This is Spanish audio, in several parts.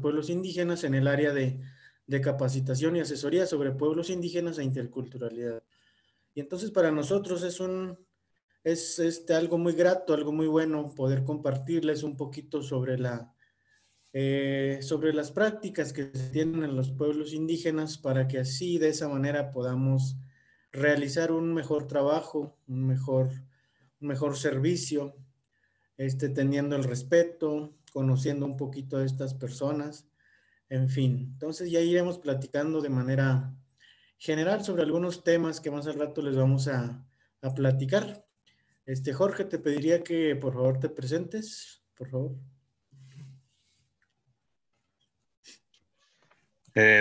pueblos indígenas en el área de capacitación y asesoría sobre pueblos indígenas e interculturalidad. Y entonces para nosotros es algo muy grato, algo muy bueno poder compartirles un poquito sobre sobre las prácticas que se tienen en los pueblos indígenas para que así de esa manera podamos realizar un mejor trabajo, un mejor servicio, teniendo el respeto, conociendo un poquito a estas personas, en fin. Entonces ya iremos platicando de manera general sobre algunos temas que más al rato les vamos a platicar. Jorge, te pediría que por favor te presentes, por favor.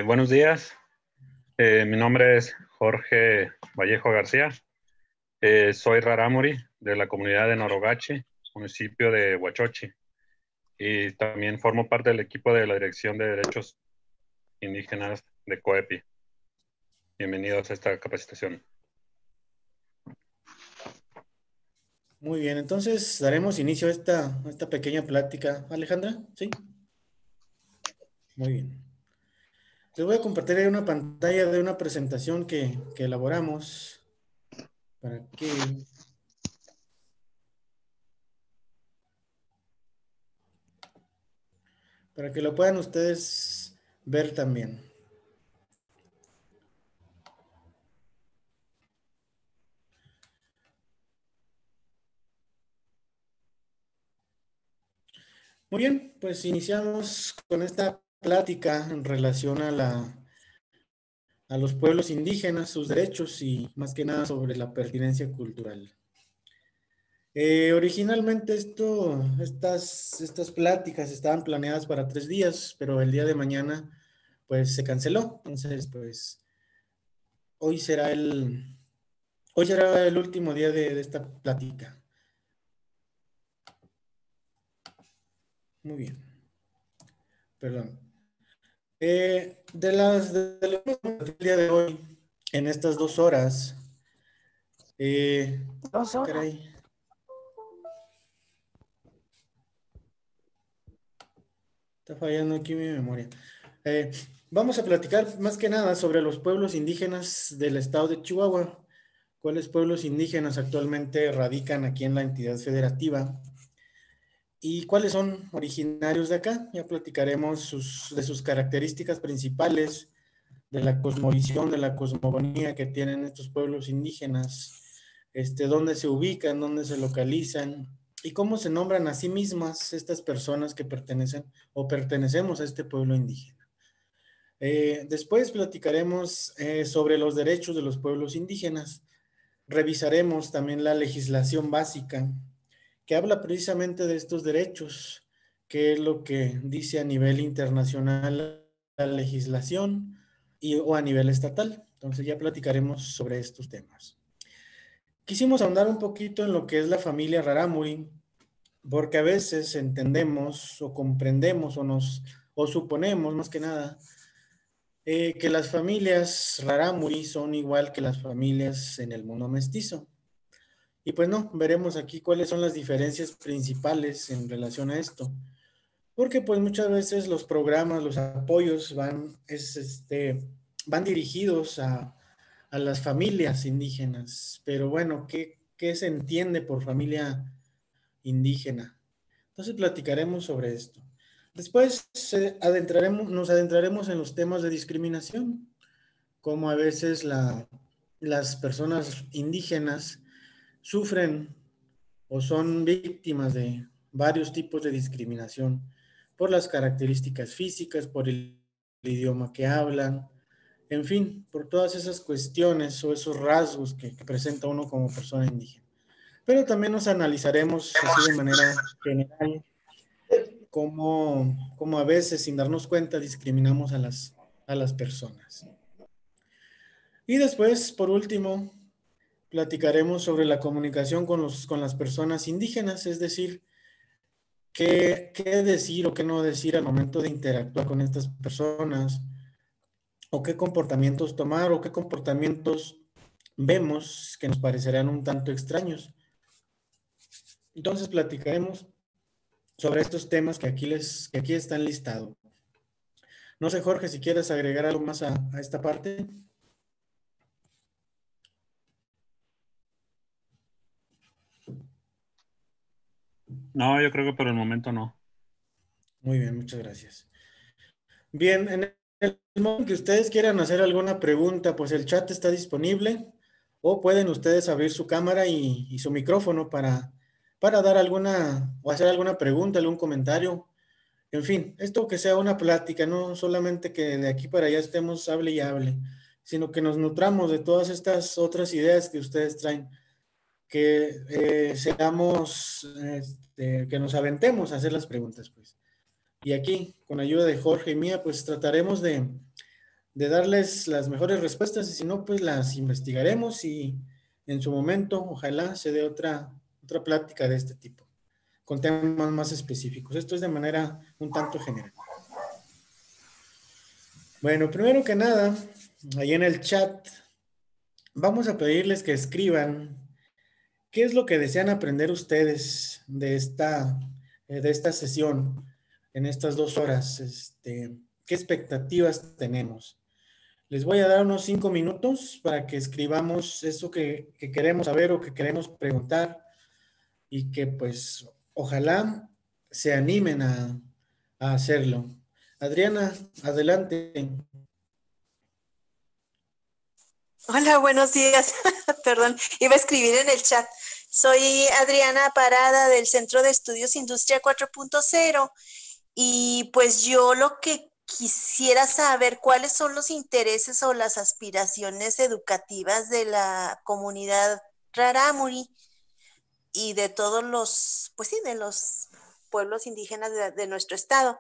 Buenos días, mi nombre es Jorge Vallejo García, soy rarámuri de la comunidad de Norogachi, municipio de Huachochi, y también formo parte del equipo de la Dirección de Derechos Indígenas de COEPI. Bienvenidos a esta capacitación. Muy bien, entonces daremos inicio a esta pequeña plática. Alejandra, ¿sí? Muy bien. Les voy a compartir ahí una pantalla de una presentación que elaboramos para que lo puedan ustedes ver también. Muy bien, pues iniciamos con esta plática en relación a los pueblos indígenas, sus derechos y más que nada sobre la pertinencia cultural. Originalmente estas pláticas estaban planeadas para 3 días, pero el día de mañana pues se canceló. Entonces pues hoy será el último día de esta plática. Muy bien. Perdón. Del día de hoy, en estas 2 horas. 2 horas. Caray. Está fallando aquí mi memoria. Vamos a platicar más que nada sobre los pueblos indígenas del estado de Chihuahua. ¿Cuáles pueblos indígenas actualmente radican aquí en la entidad federativa? ¿Y cuáles son originarios de acá? Ya platicaremos de sus características principales, de la cosmovisión, de la cosmogonía que tienen estos pueblos indígenas, dónde se ubican, dónde se localizan y cómo se nombran a sí mismas estas personas que pertenecen o pertenecemos a este pueblo indígena. Después platicaremos sobre los derechos de los pueblos indígenas. Revisaremos también la legislación básica que habla precisamente de estos derechos, qué es lo que dice a nivel internacional la legislación o a nivel estatal. Entonces ya platicaremos sobre estos temas. Quisimos ahondar un poquito en lo que es la familia rarámuri, porque a veces entendemos o comprendemos o suponemos más que nada que las familias rarámuri son igual que las familias en el mundo mestizo. Y pues no, veremos aquí cuáles son las diferencias principales en relación a esto. Porque pues muchas veces los programas, los apoyos van dirigidos a las familias indígenas. Pero bueno, ¿qué se entiende por familia indígena? Entonces platicaremos sobre esto. Después nos adentraremos en los temas de discriminación, cómo a veces las personas indígenas sufren o son víctimas de varios tipos de discriminación por las características físicas, por el idioma que hablan, en fin, por todas esas cuestiones o esos rasgos que presenta uno como persona indígena. Pero también nos analizaremos así de manera general cómo a veces sin darnos cuenta discriminamos a las personas. Y después, por último, platicaremos sobre la comunicación con las personas indígenas, es decir, qué decir o qué no decir al momento de interactuar con estas personas, o qué comportamientos tomar, o qué comportamientos vemos que nos parecerán un tanto extraños. Entonces platicaremos sobre estos temas que aquí están listados. No sé, Jorge, si quieres agregar algo más a esta parte. No, yo creo que por el momento no. Muy bien, muchas gracias. Bien, en el momento que ustedes quieran hacer alguna pregunta, pues el chat está disponible o pueden ustedes abrir su cámara y su micrófono para dar alguna o hacer alguna pregunta, algún comentario. En fin, esto que sea una plática, no solamente que de aquí para allá estemos hable y hable, sino que nos nutramos de todas estas otras ideas que ustedes traen, que seamos, que nos aventemos a hacer las preguntas, pues. Y aquí, con ayuda de Jorge y mía, pues trataremos de darles las mejores respuestas y si no, pues las investigaremos y en su momento, ojalá se dé otra plática de este tipo, con temas más específicos. Esto es de manera un tanto general. Bueno, primero que nada, ahí en el chat, vamos a pedirles que escriban qué es lo que desean aprender ustedes de esta sesión en estas 2 horas. ¿Qué expectativas tenemos? Les voy a dar unos 5 minutos para que escribamos eso que queremos saber o que queremos preguntar y que pues ojalá se animen a hacerlo. Adriana, adelante. Hola, buenos días. Perdón, iba a escribir en el chat. Soy Adriana Parada del Centro de Estudios Industria 4.0 y pues yo lo que quisiera saber cuáles son los intereses o las aspiraciones educativas de la comunidad Rarámuri y de todos los, pues sí, de los pueblos indígenas de nuestro estado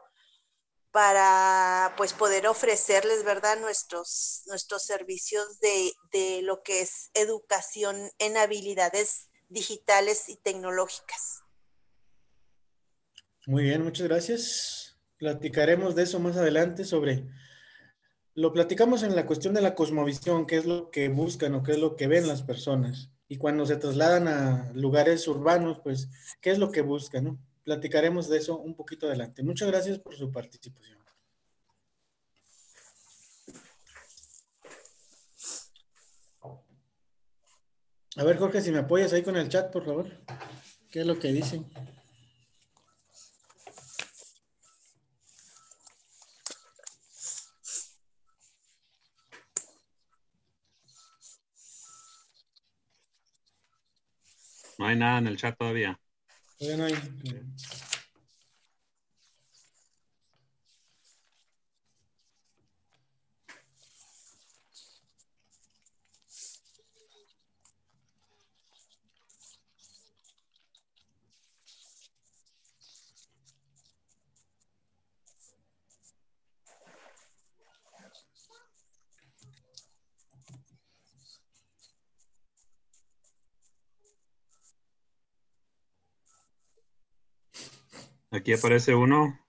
para pues poder ofrecerles, ¿verdad? Nuestros servicios de lo que es educación en habilidades digitales y tecnológicas. Muy bien, muchas gracias. Platicaremos de eso más adelante lo platicamos en la cuestión de la cosmovisión, qué es lo que buscan o qué es lo que ven las personas. Y cuando se trasladan a lugares urbanos, pues, ¿qué es lo que buscan, no? Platicaremos de eso un poquito adelante. Muchas gracias por su participación. A ver, Jorge, si me apoyas ahí con el chat, por favor. ¿Qué es lo que dicen? No hay nada en el chat todavía. Todavía no hay. Aquí aparece uno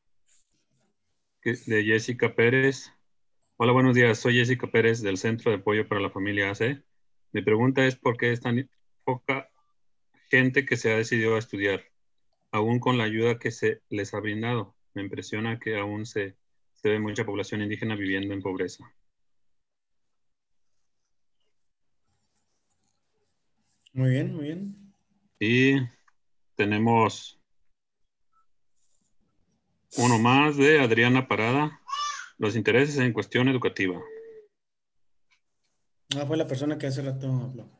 de Jessica Pérez. Hola, buenos días. Soy Jessica Pérez del Centro de Apoyo para la Familia AC. Mi pregunta es ¿por qué es tan poca gente que se ha decidido a estudiar, aún con la ayuda que se les ha brindado? Me impresiona que aún se ve mucha población indígena viviendo en pobreza. Muy bien, muy bien. Y tenemos uno más de Adriana Parada. Los intereses en cuestión educativa. Ah, fue la persona que hace rato habló.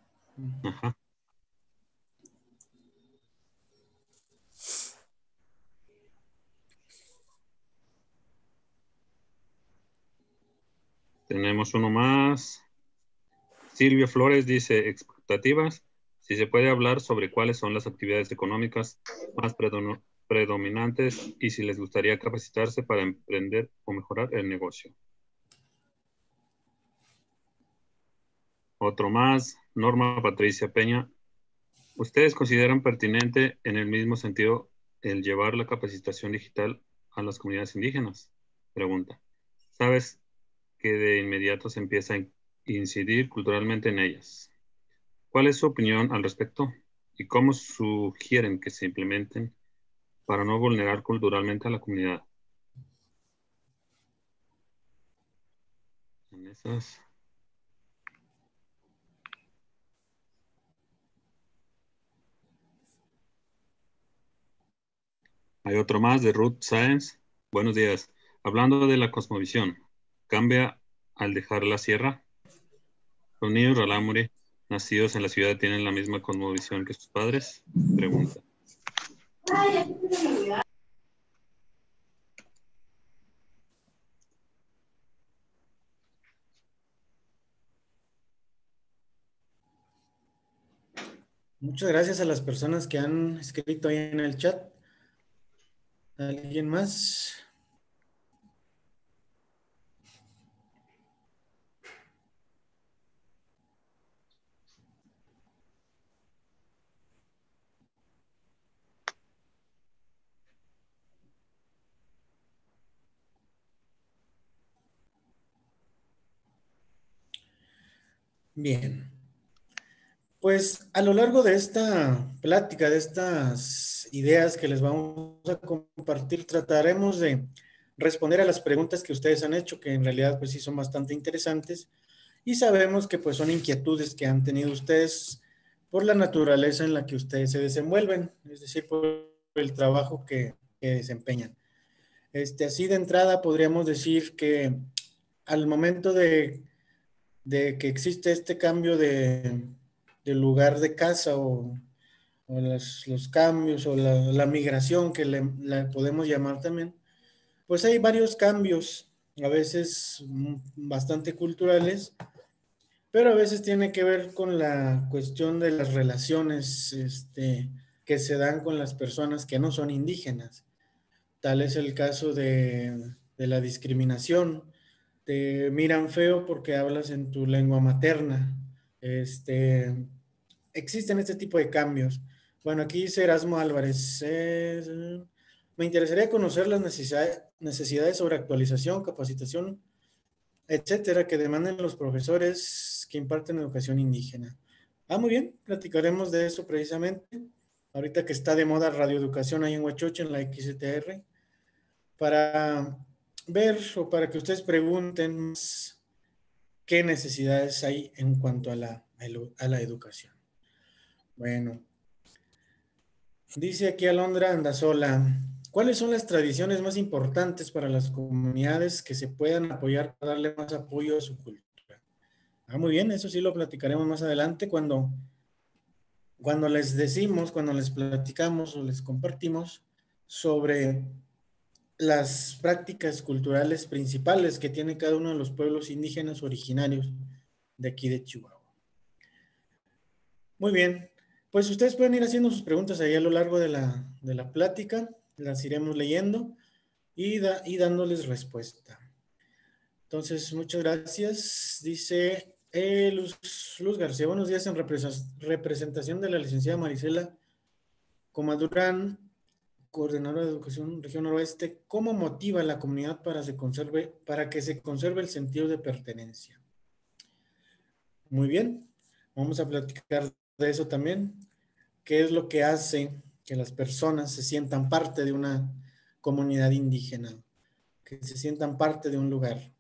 Ajá. Tenemos uno más. Silvio Flores dice, expectativas, si se puede hablar sobre cuáles son las actividades económicas más predominantes y si les gustaría capacitarse para emprender o mejorar el negocio. Otro más, Norma Patricia Peña. ¿Ustedes consideran pertinente en el mismo sentido el llevar la capacitación digital a las comunidades indígenas? Pregunta. ¿Sabes que de inmediato se empieza a incidir culturalmente en ellas? ¿Cuál es su opinión al respecto? ¿Y cómo sugieren que se implementen para no vulnerar culturalmente a la comunidad? Esas. Hay otro más de Root Science. Buenos días. Hablando de la cosmovisión, ¿cambia al dejar la sierra? ¿Los niños rarámuri nacidos en la ciudad tienen la misma cosmovisión que sus padres? Pregunta. Muchas gracias a las personas que han escrito ahí en el chat. ¿Alguien más? Bien. Pues a lo largo de esta plática, de estas ideas que les vamos a compartir, trataremos de responder a las preguntas que ustedes han hecho, que en realidad pues sí son bastante interesantes y sabemos que pues son inquietudes que han tenido ustedes por la naturaleza en la que ustedes se desenvuelven, es decir, por el trabajo que desempeñan. Así de entrada podríamos decir que al momento de que existe este cambio de lugar de casa o los cambios o la migración que la podemos llamar también, pues hay varios cambios, a veces bastante culturales, pero a veces tiene que ver con la cuestión de las relaciones que se dan con las personas que no son indígenas. Tal es el caso de la discriminación. Te miran feo porque hablas en tu lengua materna. Existen este tipo de cambios. Bueno, aquí dice Erasmo Álvarez. Me interesaría conocer las necesidades sobre actualización, capacitación, etcétera, que demanden los profesores que imparten educación indígena. Muy bien, platicaremos de eso precisamente. Ahorita que está de moda radioeducación ahí en Huachoche, en la XTR, para ver o para que ustedes pregunten qué necesidades hay en cuanto a la educación. Bueno, dice aquí Alondra Andazola, ¿cuáles son las tradiciones más importantes para las comunidades que se puedan apoyar para darle más apoyo a su cultura? Muy bien, eso sí lo platicaremos más adelante cuando les decimos, cuando les platicamos o les compartimos sobre las prácticas culturales principales que tiene cada uno de los pueblos indígenas originarios de aquí de Chihuahua. Muy bien, pues ustedes pueden ir haciendo sus preguntas ahí a lo largo de la plática, las iremos leyendo y dándoles respuesta. Entonces, muchas gracias. Dice Luz García, buenos días, en representación de la licenciada Marisela Comadurán, coordinadora de Educación Región Noroeste, ¿cómo motiva a la comunidad para que se conserve el sentido de pertenencia? Muy bien, vamos a platicar de eso también. ¿Qué es lo que hace que las personas se sientan parte de una comunidad indígena, que se sientan parte de un lugar?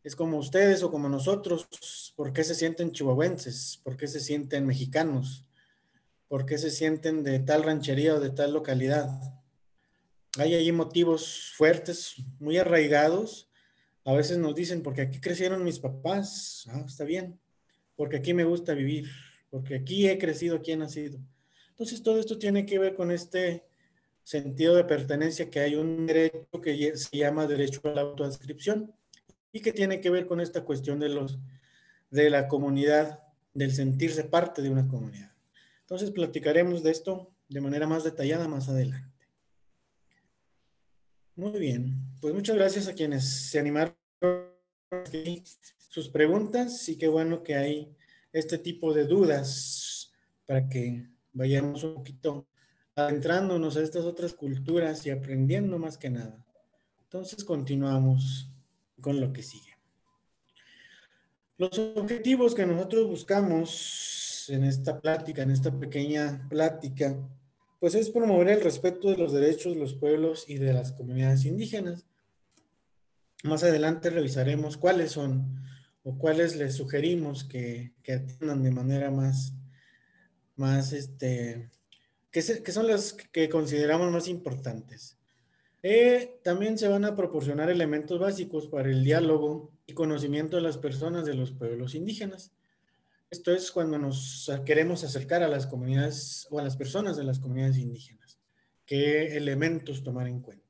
Es como ustedes o como nosotros. ¿Por qué se sienten chihuahuenses? ¿Por qué se sienten mexicanos? ¿Por qué se sienten de tal ranchería o de tal localidad? Hay ahí motivos fuertes, muy arraigados. A veces nos dicen, porque aquí crecieron mis papás. Está bien. Porque aquí me gusta vivir. Porque aquí he crecido, aquí he nacido. Entonces, todo esto tiene que ver con este sentido de pertenencia, que hay un derecho que se llama derecho a la autoadscripción y que tiene que ver con esta cuestión de la comunidad, del sentirse parte de una comunidad. Entonces, platicaremos de esto de manera más detallada más adelante. Muy bien, pues muchas gracias a quienes se animaron a sus preguntas y qué bueno que hay este tipo de dudas para que vayamos un poquito adentrándonos a estas otras culturas y aprendiendo más que nada. Entonces continuamos con lo que sigue. Los objetivos que nosotros buscamos en esta plática, en esta pequeña plática, pues es promover el respeto de los derechos de los pueblos y de las comunidades indígenas. Más adelante revisaremos cuáles son o cuáles les sugerimos que atiendan de manera que son las que consideramos más importantes. También se van a proporcionar elementos básicos para el diálogo y conocimiento de las personas de los pueblos indígenas. Esto es cuando nos queremos acercar a las comunidades o a las personas de las comunidades indígenas. ¿Qué elementos tomar en cuenta?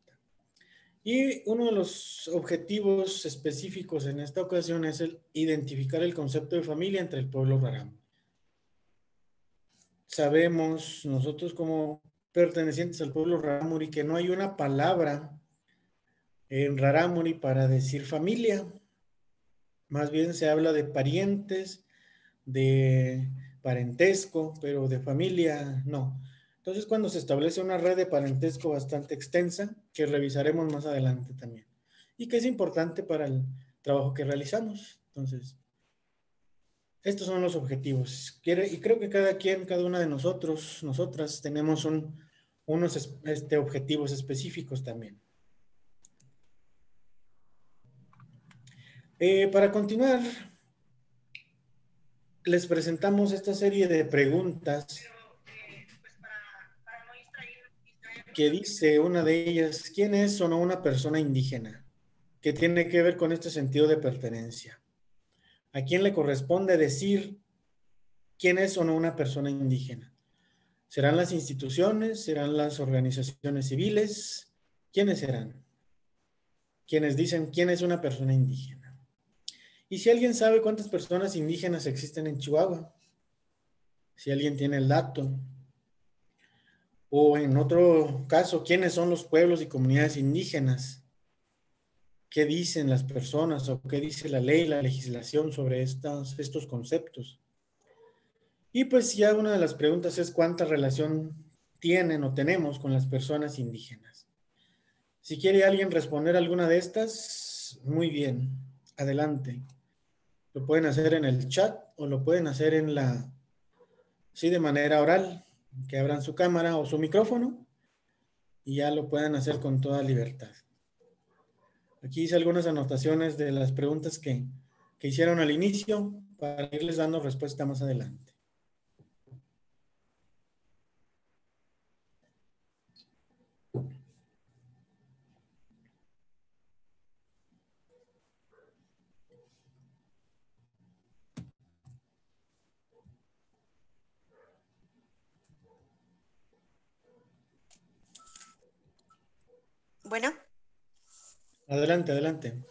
Y uno de los objetivos específicos en esta ocasión es el identificar el concepto de familia entre el pueblo rarámuri. Sabemos nosotros como pertenecientes al pueblo rarámuri que no hay una palabra en rarámuri para decir familia. Más bien se habla de parientes, de parentesco, pero de familia no. Entonces, cuando se establece una red de parentesco bastante extensa, que revisaremos más adelante también, y que es importante para el trabajo que realizamos. Entonces, estos son los objetivos. Y creo que cada quien, cada una de nosotros, nosotras, tenemos unos objetivos específicos también. Para continuar, les presentamos esta serie de preguntas que dice una de ellas, ¿quién es o no una persona indígena? Que tiene que ver con este sentido de pertenencia. ¿A quién le corresponde decir quién es o no una persona indígena? ¿Serán las instituciones? ¿Serán las organizaciones civiles? ¿Quiénes serán? Quienes dicen quién es una persona indígena. ¿Y si alguien sabe cuántas personas indígenas existen en Chihuahua? Si alguien tiene el dato. O en otro caso, ¿quiénes son los pueblos y comunidades indígenas? ¿Qué dicen las personas o qué dice la ley, la legislación sobre estos conceptos? Y pues ya una de las preguntas es cuánta relación tienen o tenemos con las personas indígenas. Si quiere alguien responder alguna de estas, muy bien, adelante. Lo pueden hacer en el chat o lo pueden hacer sí, de manera oral, que abran su cámara o su micrófono y ya lo pueden hacer con toda libertad. Aquí hice algunas anotaciones de las preguntas que hicieron al inicio para irles dando respuesta más adelante. Bueno. Adelante, adelante.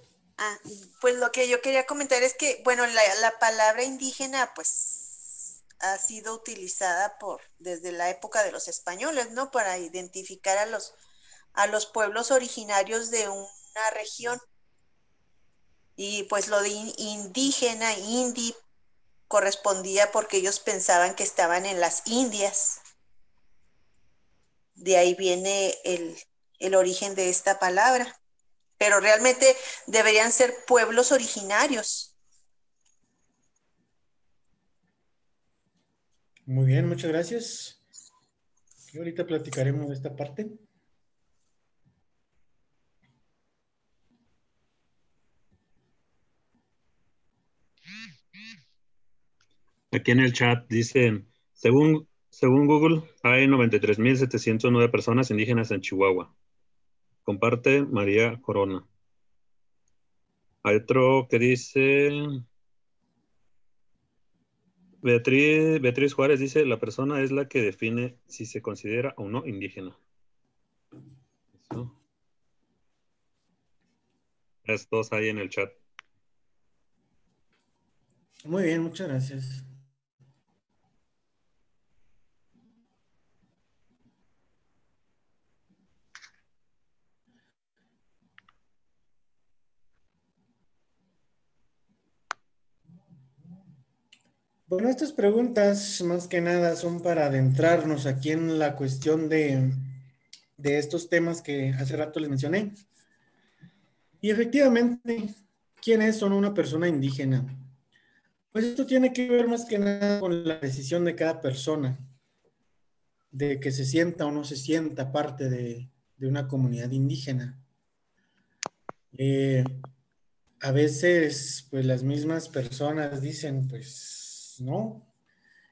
Pues lo que yo quería comentar es que, bueno, la palabra indígena, pues, ha sido utilizada desde la época de los españoles, ¿no? Para identificar a los pueblos originarios de una región. Y pues lo de indígena, indi, correspondía porque ellos pensaban que estaban en las Indias. De ahí viene el origen de esta palabra. Pero realmente deberían ser pueblos originarios. Muy bien, muchas gracias. Y ahorita platicaremos de esta parte. Aquí en el chat dice, según Google, hay 93.709 personas indígenas en Chihuahua. Comparte María Corona. Hay otro que dice, Beatriz Juárez dice, la persona es la que define si se considera o no indígena. Eso. Estos hay en el chat. Muy bien, muchas gracias. Bueno, estas preguntas más que nada son para adentrarnos aquí en la cuestión de estos temas que hace rato les mencioné. Y efectivamente, ¿quién es o no una persona indígena? Pues esto tiene que ver más que nada con la decisión de cada persona, de que se sienta o no se sienta parte de una comunidad indígena. a veces, pues las mismas personas dicen, pues no,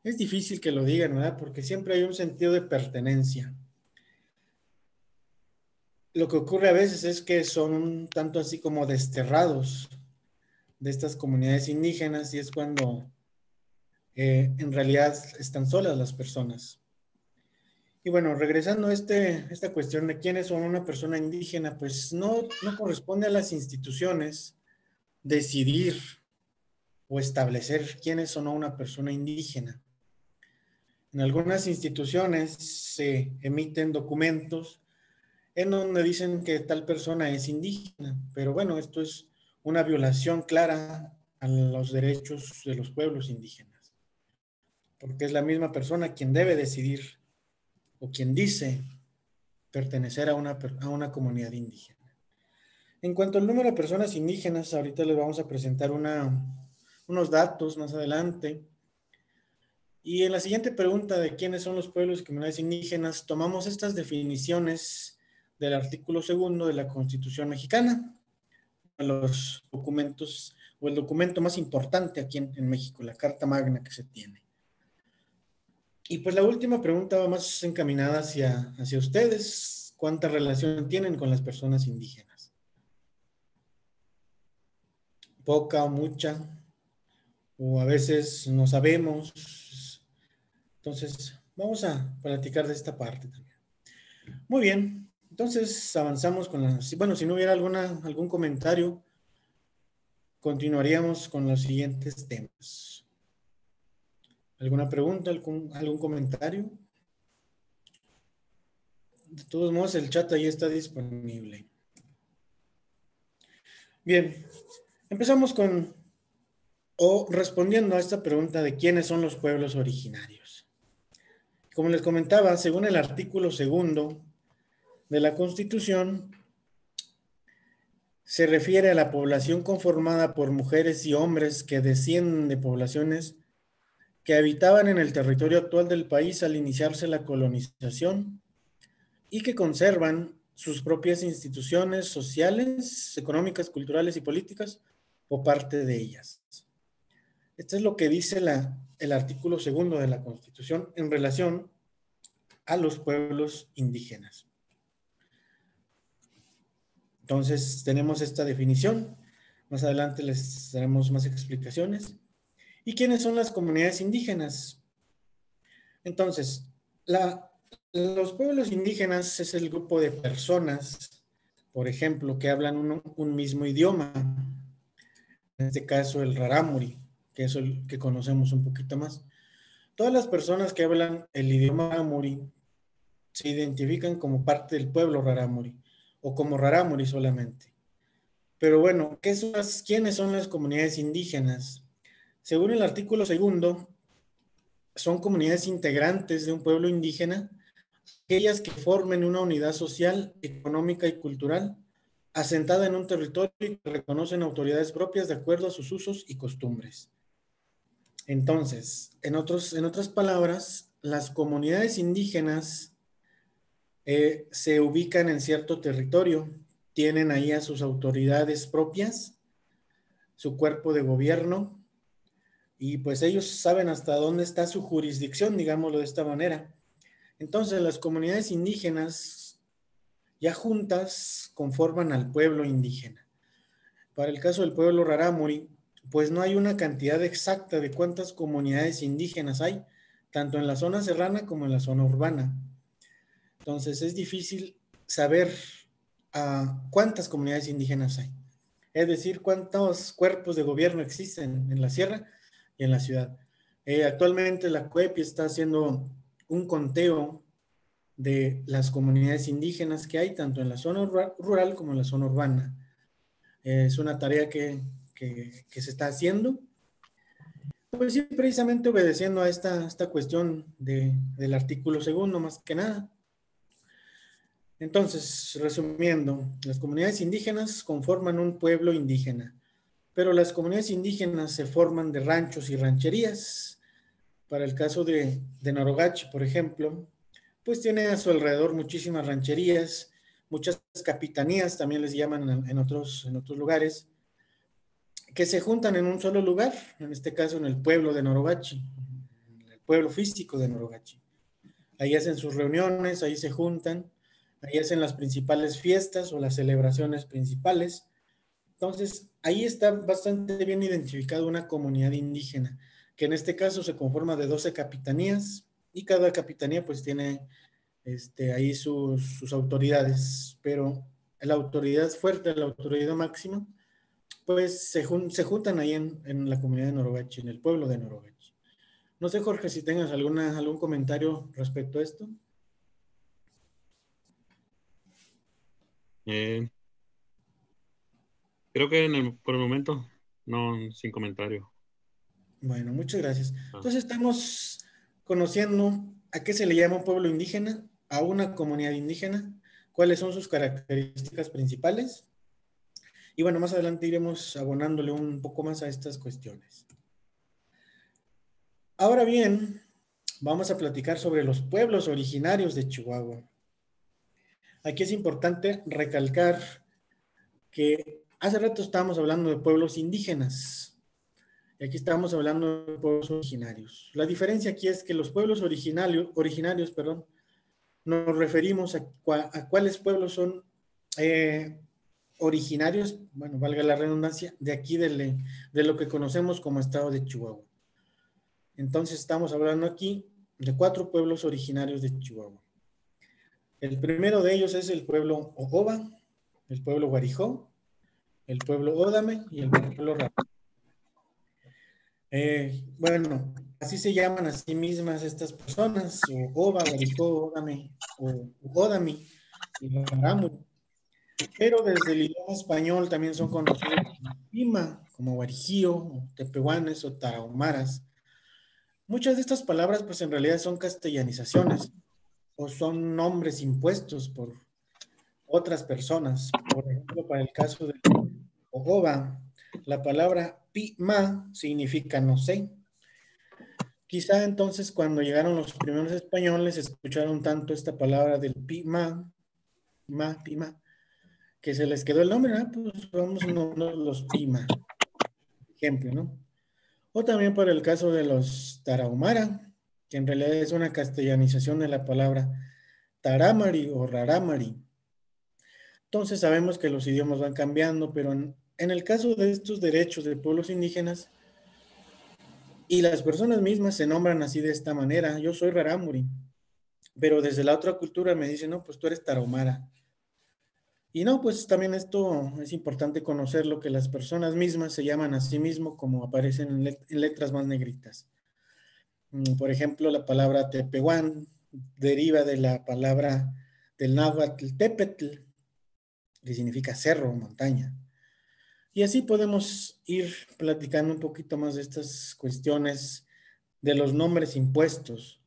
es difícil que lo digan, ¿verdad? Porque siempre hay un sentido de pertenencia. Lo que ocurre a veces es que son un tanto así como desterrados de estas comunidades indígenas y es cuando en realidad están solas las personas. Y bueno, regresando a esta cuestión de quiénes son una persona indígena, pues no corresponde a las instituciones decidir o establecer quién es o no una persona indígena. En algunas instituciones se emiten documentos en donde dicen que tal persona es indígena, pero bueno, esto es una violación clara a los derechos de los pueblos indígenas, porque es la misma persona quien debe decidir o quien dice pertenecer a una comunidad indígena. En cuanto al número de personas indígenas, ahorita les vamos a presentar unos datos más adelante. Y en la siguiente pregunta de quiénes son los pueblos y comunidades indígenas, tomamos estas definiciones del artículo 2 de la Constitución mexicana, los documentos o el documento más importante aquí en México, la Carta Magna que se tiene. Y pues la última pregunta va más encaminada hacia ustedes. ¿Cuánta relación tienen con las personas indígenas? ¿Poca o mucha? O a veces no sabemos. Entonces, vamos a platicar de esta parte también. Muy bien, entonces avanzamos con bueno, si no hubiera algún comentario, continuaríamos con los siguientes temas. ¿Alguna pregunta, algún comentario? De todos modos, el chat ahí está disponible. Bien, empezamos respondiendo a esta pregunta de quiénes son los pueblos originarios. Como les comentaba, según el artículo 2 de la Constitución, se refiere a la población conformada por mujeres y hombres que descienden de poblaciones que habitaban en el territorio actual del país al iniciarse la colonización y que conservan sus propias instituciones sociales, económicas, culturales y políticas o parte de ellas. Esto es lo que dice el artículo 2 de la Constitución en relación a los pueblos indígenas. Entonces, tenemos esta definición. Más adelante les daremos más explicaciones. ¿Y quiénes son las comunidades indígenas? Entonces, los pueblos indígenas es el grupo de personas, por ejemplo, que hablan un mismo idioma. En este caso, el rarámuri, que es el que conocemos un poquito más. Todas las personas que hablan el idioma rarámuri se identifican como parte del pueblo rarámuri o como rarámuri solamente. Pero bueno, ¿quiénes son las comunidades indígenas? Según el artículo 2, son comunidades integrantes de un pueblo indígena, aquellas que formen una unidad social, económica y cultural, asentada en un territorio y que reconocen autoridades propias de acuerdo a sus usos y costumbres. Entonces, en otras palabras, las comunidades indígenas se ubican en cierto territorio, tienen ahí a sus autoridades propias, su cuerpo de gobierno, y pues ellos saben hasta dónde está su jurisdicción, digámoslo de esta manera. Entonces, las comunidades indígenas ya juntas conforman al pueblo indígena. Para el caso del pueblo rarámuri, pues no hay una cantidad exacta de cuántas comunidades indígenas hay, tanto en la zona serrana como en la zona urbana. Entonces, es difícil saber cuántas comunidades indígenas hay. Es decir, cuántos cuerpos de gobierno existen en la sierra y en la ciudad. Actualmente la COEPI está haciendo un conteo de las comunidades indígenas que hay, tanto en la zona rural como en la zona urbana. Es una tarea que se está haciendo, pues sí, precisamente obedeciendo a esta cuestión del artículo 2, más que nada. Entonces, resumiendo, las comunidades indígenas conforman un pueblo indígena, pero las comunidades indígenas se forman de ranchos y rancherías. Para el caso de Norogachi, por ejemplo, pues tiene a su alrededor muchísimas rancherías, muchas capitanías, también les llaman en otros lugares, que se juntan en un solo lugar, en este caso en el pueblo de Norogachi, en el pueblo físico de Norogachi. Ahí hacen sus reuniones, ahí se juntan, ahí hacen las principales fiestas o las celebraciones principales. Entonces, ahí está bastante bien identificada una comunidad indígena, que en este caso se conforma de 12 capitanías y cada capitanía pues tiene ahí sus autoridades, pero la autoridad fuerte, la autoridad máxima, pues se juntan ahí en la comunidad de Norogachi, en el pueblo de Norogachi. No sé, Jorge, si tengas algún comentario respecto a esto. Creo que por el momento, no, sin comentario. Bueno, muchas gracias. Entonces estamos conociendo a qué se le llama un pueblo indígena, a una comunidad indígena, cuáles son sus características principales. Y bueno, más adelante iremos abonándole un poco más a estas cuestiones. Ahora bien, vamos a platicar sobre los pueblos originarios de Chihuahua. Aquí es importante recalcar que hace rato estábamos hablando de pueblos indígenas y aquí estamos hablando de pueblos originarios. La diferencia aquí es que los pueblos originarios, perdón, nos referimos a cuáles pueblos son originarios, bueno, valga la redundancia, de aquí de lo que conocemos como estado de Chihuahua. Entonces estamos hablando aquí de 4 pueblos originarios de Chihuahua. El primero de ellos es el pueblo Ogoba, el pueblo Guarijó, el pueblo Ódame y el pueblo Rapa. Bueno, así se llaman a sí mismas estas personas, Ogoba, Guarijó, Ódame o Ódami y Rarámuri. Pero desde el idioma español también son conocidos como Pima, como Guarijío, o Tepehuanes o Tarahumaras. Muchas de estas palabras pues en realidad son castellanizaciones o son nombres impuestos por otras personas. Por ejemplo, para el caso de Ogoba, la palabra Pima significa no sé. Quizá entonces cuando llegaron los primeros españoles escucharon tanto esta palabra del Pima, Pima, que se les quedó el nombre, ¿no? Pues vamos los Pima, ejemplo, ¿no? O también para el caso de los Tarahumara, que en realidad es una castellanización de la palabra Taramari o Raramari. Entonces sabemos que los idiomas van cambiando, pero en el caso de estos derechos de pueblos indígenas, y las personas mismas se nombran así de esta manera, yo soy Raramuri, pero desde la otra cultura me dicen, no, pues tú eres Tarahumara. Y no, pues también esto es importante conocerlo, que las personas mismas se llaman a sí mismos como aparecen en letras más negritas. Por ejemplo, la palabra Tepehuán deriva de la palabra del náhuatl Tepetl, que significa cerro o montaña. Y así podemos ir platicando un poquito más de estas cuestiones de los nombres impuestos.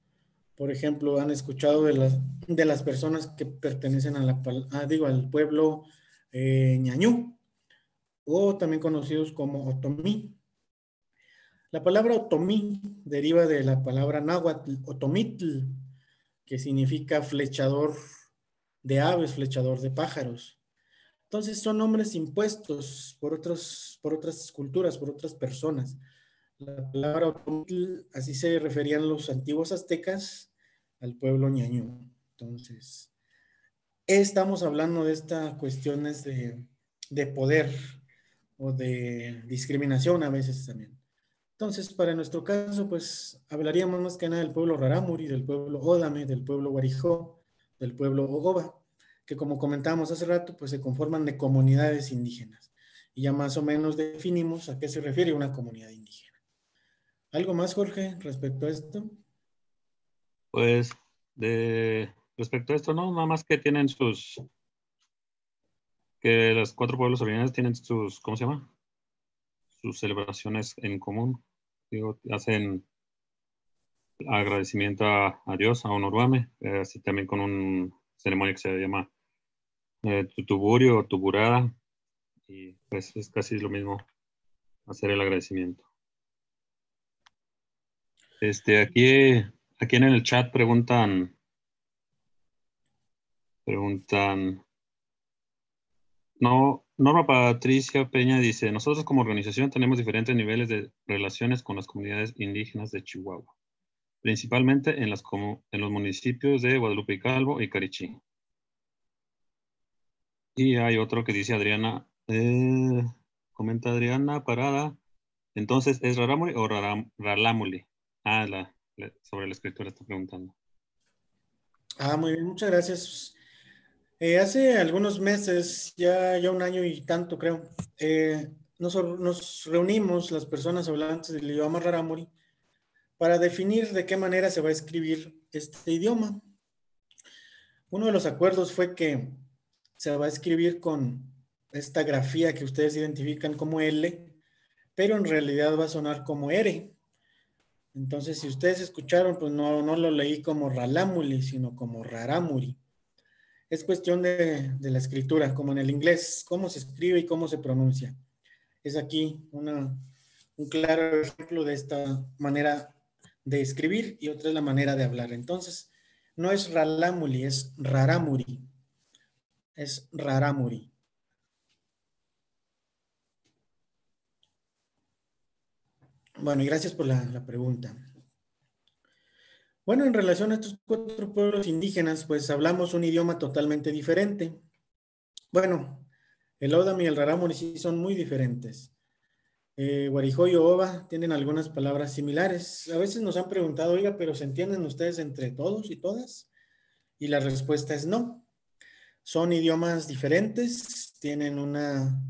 Por ejemplo, han escuchado de las personas que pertenecen al pueblo ñañú, o también conocidos como otomí. La palabra otomí deriva de la palabra náhuatl, otomitl, que significa flechador de aves, flechador de pájaros. Entonces son nombres impuestos por otras culturas, por otras personas. La palabra otomítl, así se referían los antiguos aztecas al pueblo ñañú. Entonces, estamos hablando de estas cuestiones de poder o de discriminación a veces también. Entonces, para nuestro caso, pues hablaríamos más que nada del pueblo Rarámuri, del pueblo Ódame, del pueblo Guarijó, del pueblo Ogoba, que como comentábamos hace rato, pues se conforman de comunidades indígenas. Y ya más o menos definimos a qué se refiere una comunidad indígena. ¿Algo más, Jorge, respecto a esto? Pues, respecto a esto, no, nada más que que los 4 pueblos originarios tienen ¿cómo se llama? Sus celebraciones en común. Digo, hacen agradecimiento a Dios, a Onoruame, así también con una ceremonia que se llama Tutuburio o Tuburada, y pues es casi lo mismo hacer el agradecimiento. Aquí en el chat preguntan, no Norma Patricia Peña dice, nosotros como organización tenemos diferentes niveles de relaciones con las comunidades indígenas de Chihuahua, principalmente en los municipios de Guadalupe y Calvo y Carichí. Y hay otro que dice Adriana, comenta Adriana Parada, entonces, ¿es Rarámuri o Ralámuli? Sobre la escritura está preguntando. Muy bien, muchas gracias. Hace algunos meses, ya un año y tanto creo, nos reunimos las personas hablantes del idioma Rarámuri para definir de qué manera se va a escribir este idioma. Uno de los acuerdos fue que se va a escribir con esta grafía que ustedes identifican como L, pero en realidad va a sonar como R. Entonces, si ustedes escucharon, pues no lo leí como Ralámuli, sino como Rarámuri. Es cuestión de la escritura, como en el inglés, cómo se escribe y cómo se pronuncia. Es aquí un claro ejemplo de esta manera de escribir y otra es la manera de hablar. Entonces, no es Ralámuli, es Rarámuri. Es Rarámuri. Bueno, y gracias por la pregunta. Bueno, en relación a estos 4 pueblos indígenas, pues hablamos un idioma totalmente diferente. Bueno, el Ódam y el Rarámuri sí son muy diferentes. Guarijó y Oba tienen algunas palabras similares. A veces nos han preguntado, oiga, pero ¿se entienden ustedes entre todos y todas? Y la respuesta es no. Son idiomas diferentes, tienen una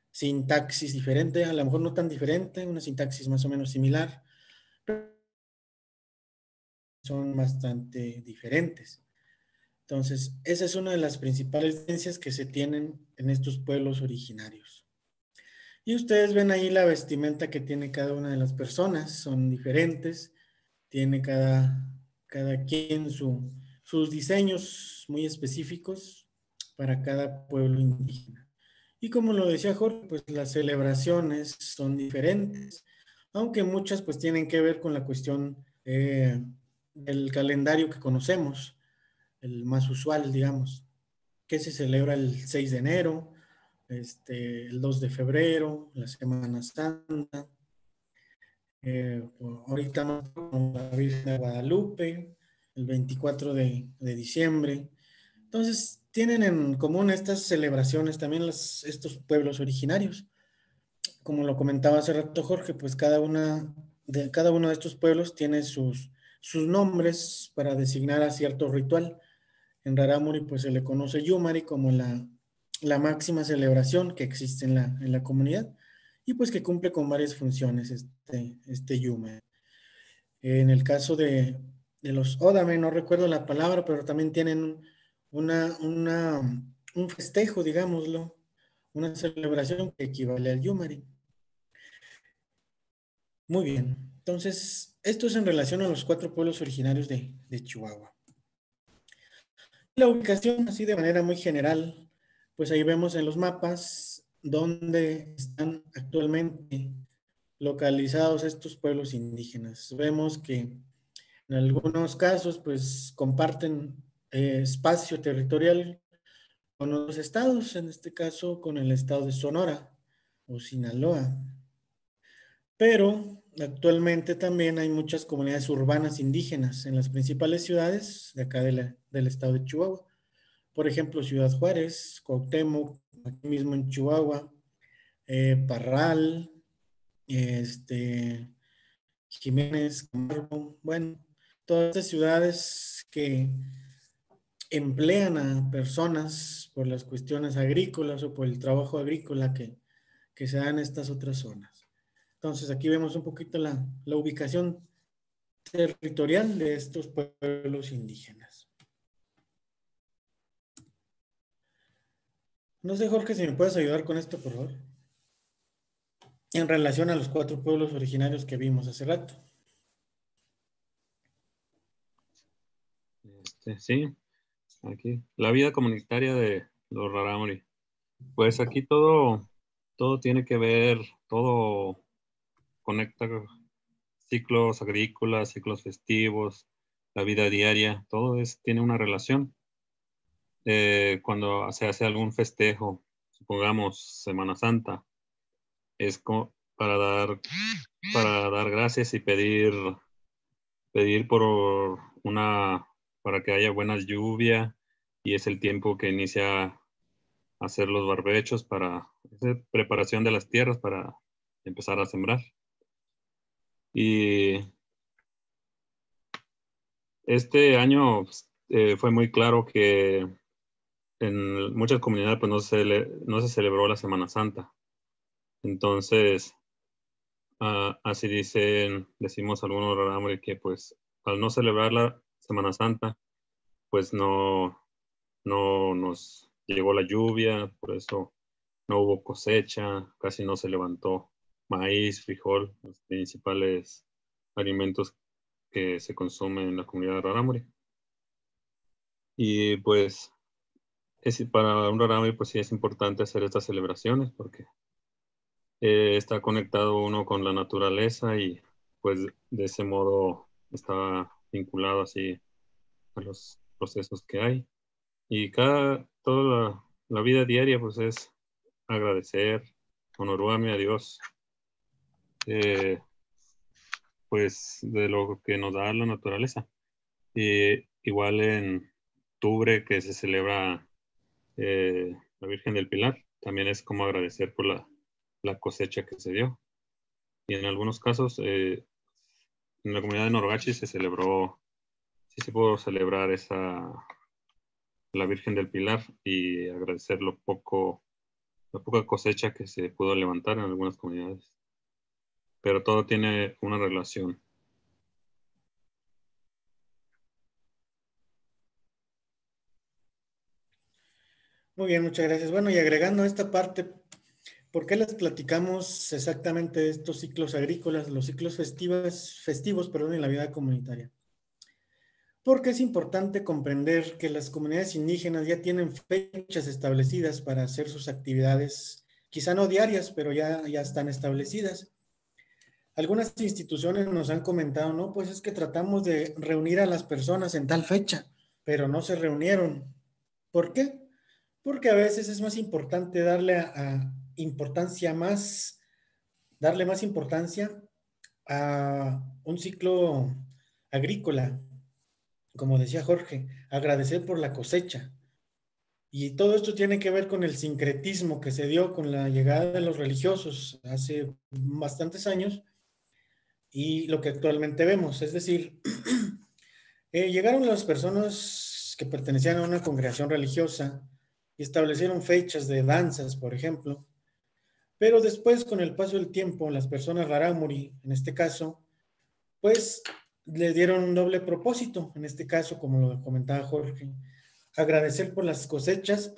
sintaxis diferente, a lo mejor no tan diferente, una sintaxis más o menos similar, pero son bastante diferentes. Entonces, esa es una de las principales diferencias que se tienen en estos pueblos originarios. Y ustedes ven ahí la vestimenta que tiene cada una de las personas, son diferentes, tiene cada quien sus diseños muy específicos para cada pueblo indígena. Y como lo decía Jorge, pues las celebraciones son diferentes, aunque muchas pues tienen que ver con la cuestión del calendario que conocemos, el más usual, digamos, que se celebra el 6 de enero, el 2 de febrero, la Semana Santa. Ahorita más con la Virgen de Guadalupe, el 24 de diciembre. Entonces, tienen en común estas celebraciones también estos pueblos originarios. Como lo comentaba hace rato Jorge, pues cada uno de estos pueblos tiene sus nombres para designar a cierto ritual. En Rarámuri pues se le conoce Yumari como la máxima celebración que existe en la comunidad y pues que cumple con varias funciones este Yumari. En el caso de los Odame, no recuerdo la palabra, pero también tienen un festejo, digámoslo, una celebración que equivale al Yumari. Muy bien, entonces esto es en relación a los 4 pueblos originarios de Chihuahua. La ubicación, así de manera muy general, pues ahí vemos en los mapas dónde están actualmente localizados estos pueblos indígenas. Vemos que en algunos casos, pues comparten espacio territorial con otros estados, en este caso con el estado de Sonora o Sinaloa. Pero actualmente también hay muchas comunidades urbanas indígenas en las principales ciudades de acá del estado de Chihuahua. Por ejemplo, Ciudad Juárez, Cuauhtémoc, aquí mismo en Chihuahua, Parral, Jiménez, Camargo, bueno, todas estas ciudades que emplean a personas por las cuestiones agrícolas o por el trabajo agrícola que se da en estas otras zonas. Entonces aquí vemos un poquito la ubicación territorial de estos pueblos indígenas. No sé, Jorge, si me puedes ayudar con esto, por favor. En relación a los 4 pueblos originarios que vimos hace rato. Sí, aquí. La vida comunitaria de los Rarámuri. Pues aquí todo tiene que ver, todo conecta ciclos agrícolas, ciclos festivos, la vida diaria, tiene una relación. Cuando se hace algún festejo, supongamos Semana Santa, es para dar gracias y pedir para que haya buena lluvia, y es el tiempo que inicia a hacer los barbechos para hacer preparación de las tierras para empezar a sembrar. Y este año fue muy claro que en muchas comunidades pues no se celebró la Semana Santa. Entonces, así decimos algunos rarámuri que pues al no celebrar la Semana Santa, pues no nos llegó la lluvia, por eso no hubo cosecha, casi no se levantó maíz, frijol, los principales alimentos que se consumen en la comunidad de rarámuri. Y pues para un rarámuri pues sí es importante hacer estas celebraciones porque está conectado uno con la naturaleza y pues de ese modo está vinculado así a los procesos que hay. Y toda la vida diaria pues es agradecer, honorarme a Dios, pues de lo que nos da la naturaleza. Y igual en octubre que se celebra la Virgen del Pilar, también es como agradecer por la cosecha que se dio. Y en algunos casos, en la comunidad de Norogachi sí se pudo celebrar la Virgen del Pilar y agradecer la poca cosecha que se pudo levantar en algunas comunidades. Pero todo tiene una relación. Muy bien, muchas gracias. Bueno, y agregando esta parte, ¿por qué les platicamos exactamente estos ciclos agrícolas, los ciclos festivos, perdón, en la vida comunitaria? Porque es importante comprender que las comunidades indígenas ya tienen fechas establecidas para hacer sus actividades, quizá no diarias, pero ya están establecidas. Algunas instituciones nos han comentado, no, pues es que tratamos de reunir a las personas en tal fecha, pero no se reunieron. ¿Por qué? Porque a veces es más importante darle más importancia a un ciclo agrícola, como decía Jorge, agradecer por la cosecha. Y todo esto tiene que ver con el sincretismo que se dio con la llegada de los religiosos hace bastantes años y lo que actualmente vemos. Es decir, llegaron las personas que pertenecían a una congregación religiosa y establecieron fechas de danzas, por ejemplo, pero después, con el paso del tiempo, las personas rarámuri, en este caso, pues le dieron un doble propósito, en este caso, como lo comentaba Jorge, agradecer por las cosechas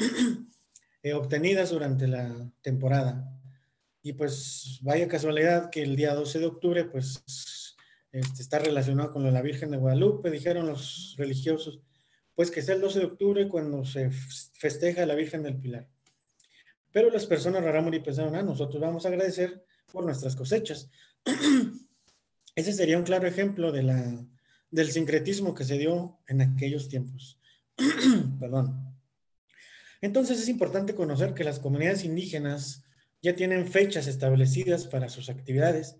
obtenidas durante la temporada. Y pues vaya casualidad que el día 12 de octubre, pues está relacionado con la Virgen de Guadalupe, dijeron los religiosos, pues que sea el 12 de octubre cuando se festeja la Virgen del Pilar. Pero las personas rarámuri pensaron, nosotros vamos a agradecer por nuestras cosechas. Ese sería un claro ejemplo del sincretismo que se dio en aquellos tiempos. Perdón. Entonces es importante conocer que las comunidades indígenas ya tienen fechas establecidas para sus actividades.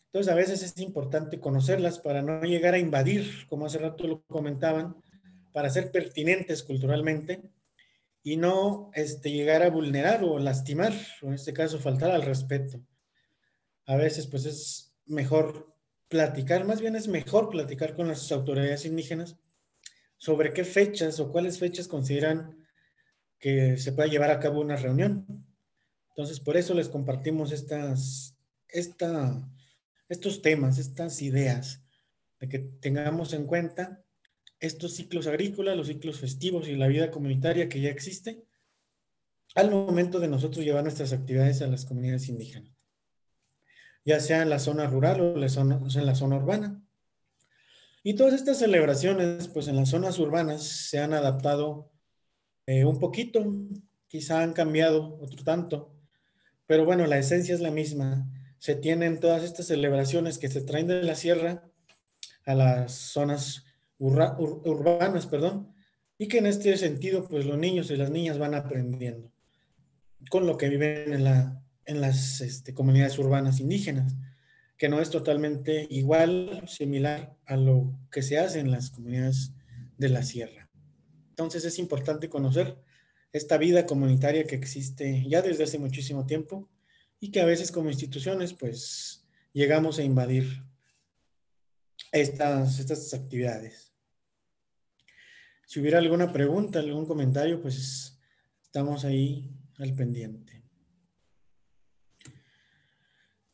Entonces a veces es importante conocerlas para no llegar a invadir, como hace rato lo comentaban, para ser pertinentes culturalmente y no llegar a vulnerar o lastimar, o en este caso faltar al respeto. A veces pues es mejor platicar, más bien es mejor platicar con las autoridades indígenas sobre qué fechas o cuáles fechas consideran que se pueda llevar a cabo una reunión. Entonces, por eso les compartimos estos temas, estas ideas, de que tengamos en cuenta estos ciclos agrícolas, los ciclos festivos y la vida comunitaria que ya existe al momento de nosotros llevar nuestras actividades a las comunidades indígenas, ya sea en la zona rural o en la zona urbana. Y todas estas celebraciones, pues en las zonas urbanas se han adaptado un poquito, quizá han cambiado otro tanto, pero bueno, la esencia es la misma. Se tienen todas estas celebraciones que se traen de la sierra a las zonas urbanas, perdón, y que en este sentido, pues los niños y las niñas van aprendiendo. con lo que viven en las comunidades urbanas indígenas, que no es totalmente igual, similar a lo que se hace en las comunidades de la sierra. Entonces es importante conocer esta vida comunitaria que existe ya desde hace muchísimo tiempo y que a veces como instituciones pues llegamos a invadir estas actividades. Si hubiera alguna pregunta, algún comentario, pues estamos ahí al pendiente.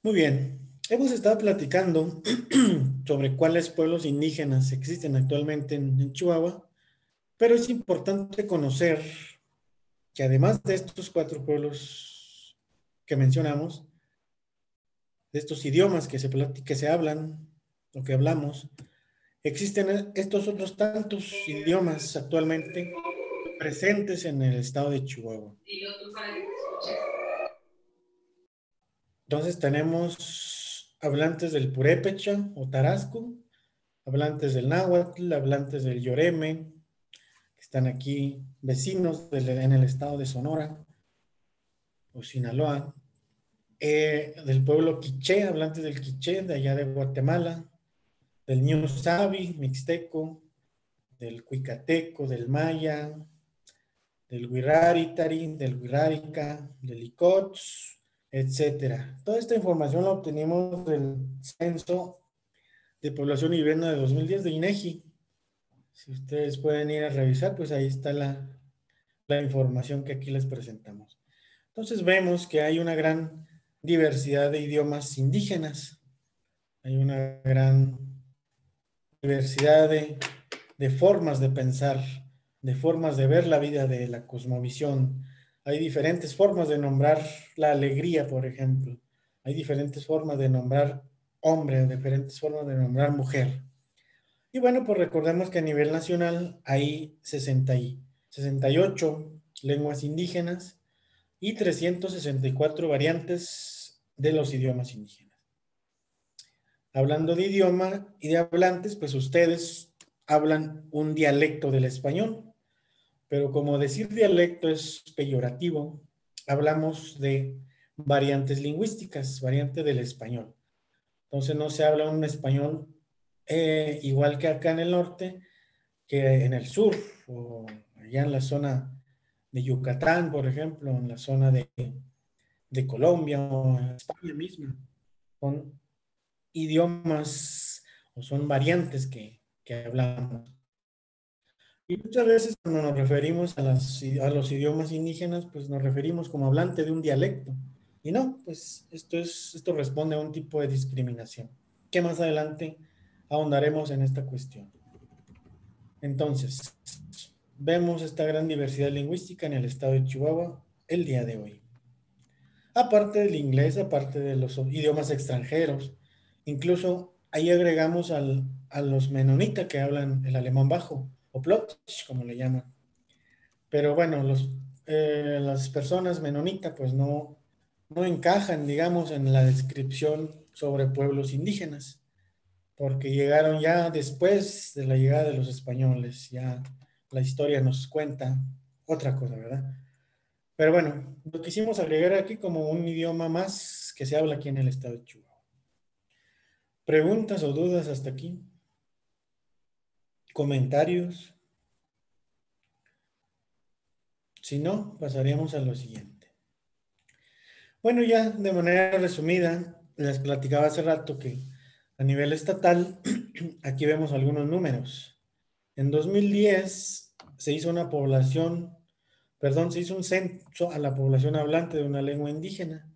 Muy bien, hemos estado platicando sobre cuáles pueblos indígenas existen actualmente en Chihuahua, pero es importante conocer que además de estos 4 pueblos que mencionamos, de estos idiomas que se hablan o que hablamos, existen estos otros tantos idiomas actualmente presentes en el estado de Chihuahua. Entonces tenemos hablantes del purépecha o tarasco, hablantes del náhuatl, hablantes del yoreme, que están aquí vecinos en el estado de Sonora o Sinaloa, del pueblo quiché, hablantes del quiché de allá de Guatemala, del Ñu Sabi, mixteco, del cuicateco, del maya, del Wiraritari, del Wirarica, del Icots, etcétera. Toda esta información la obtenimos del Censo de Población y Vivienda de 2010 de INEGI. Si ustedes pueden ir a revisar, pues ahí está la información que aquí les presentamos. Entonces vemos que hay una gran diversidad de idiomas indígenas, hay una gran diversidad de formas de pensar, de formas de ver la vida, de la cosmovisión. Hay diferentes formas de nombrar la alegría, por ejemplo. Hay diferentes formas de nombrar hombre, diferentes formas de nombrar mujer. Y bueno, pues recordemos que a nivel nacional hay 68 lenguas indígenas y 364 variantes de los idiomas indígenas. Hablando de idioma y de hablantes, pues ustedes hablan un dialecto del español, pero como decir dialecto es peyorativo, hablamos de variantes lingüísticas, variante del español. Entonces no se habla un español igual que acá en el norte, que en el sur, o allá en la zona de Yucatán, por ejemplo, en la zona de Colombia o en España misma. Son idiomas o son variantes que hablamos. Y muchas veces cuando nos referimos a los idiomas indígenas, pues nos referimos como hablante de un dialecto. Y no, pues esto responde a un tipo de discriminación, que más adelante ahondaremos en esta cuestión. Entonces, vemos esta gran diversidad lingüística en el estado de Chihuahua el día de hoy. Aparte del inglés, aparte de los idiomas extranjeros, incluso ahí agregamos a los menonitas que hablan el alemán bajo, o Plotch, como le llaman. Pero bueno, las personas menonitas pues no encajan, digamos, en la descripción sobre pueblos indígenas, porque llegaron ya después de la llegada de los españoles, ya la historia nos cuenta otra cosa, ¿verdad? Pero bueno, lo quisimos agregar aquí como un idioma más que se habla aquí en el estado de Chihuahua. ¿Preguntas o dudas hasta aquí? ¿Comentarios? Si no, pasaríamos a lo siguiente. Bueno, ya de manera resumida, les platicaba hace rato que a nivel estatal, aquí vemos algunos números. En 2010 se hizo se hizo un censo a la población hablante de una lengua indígena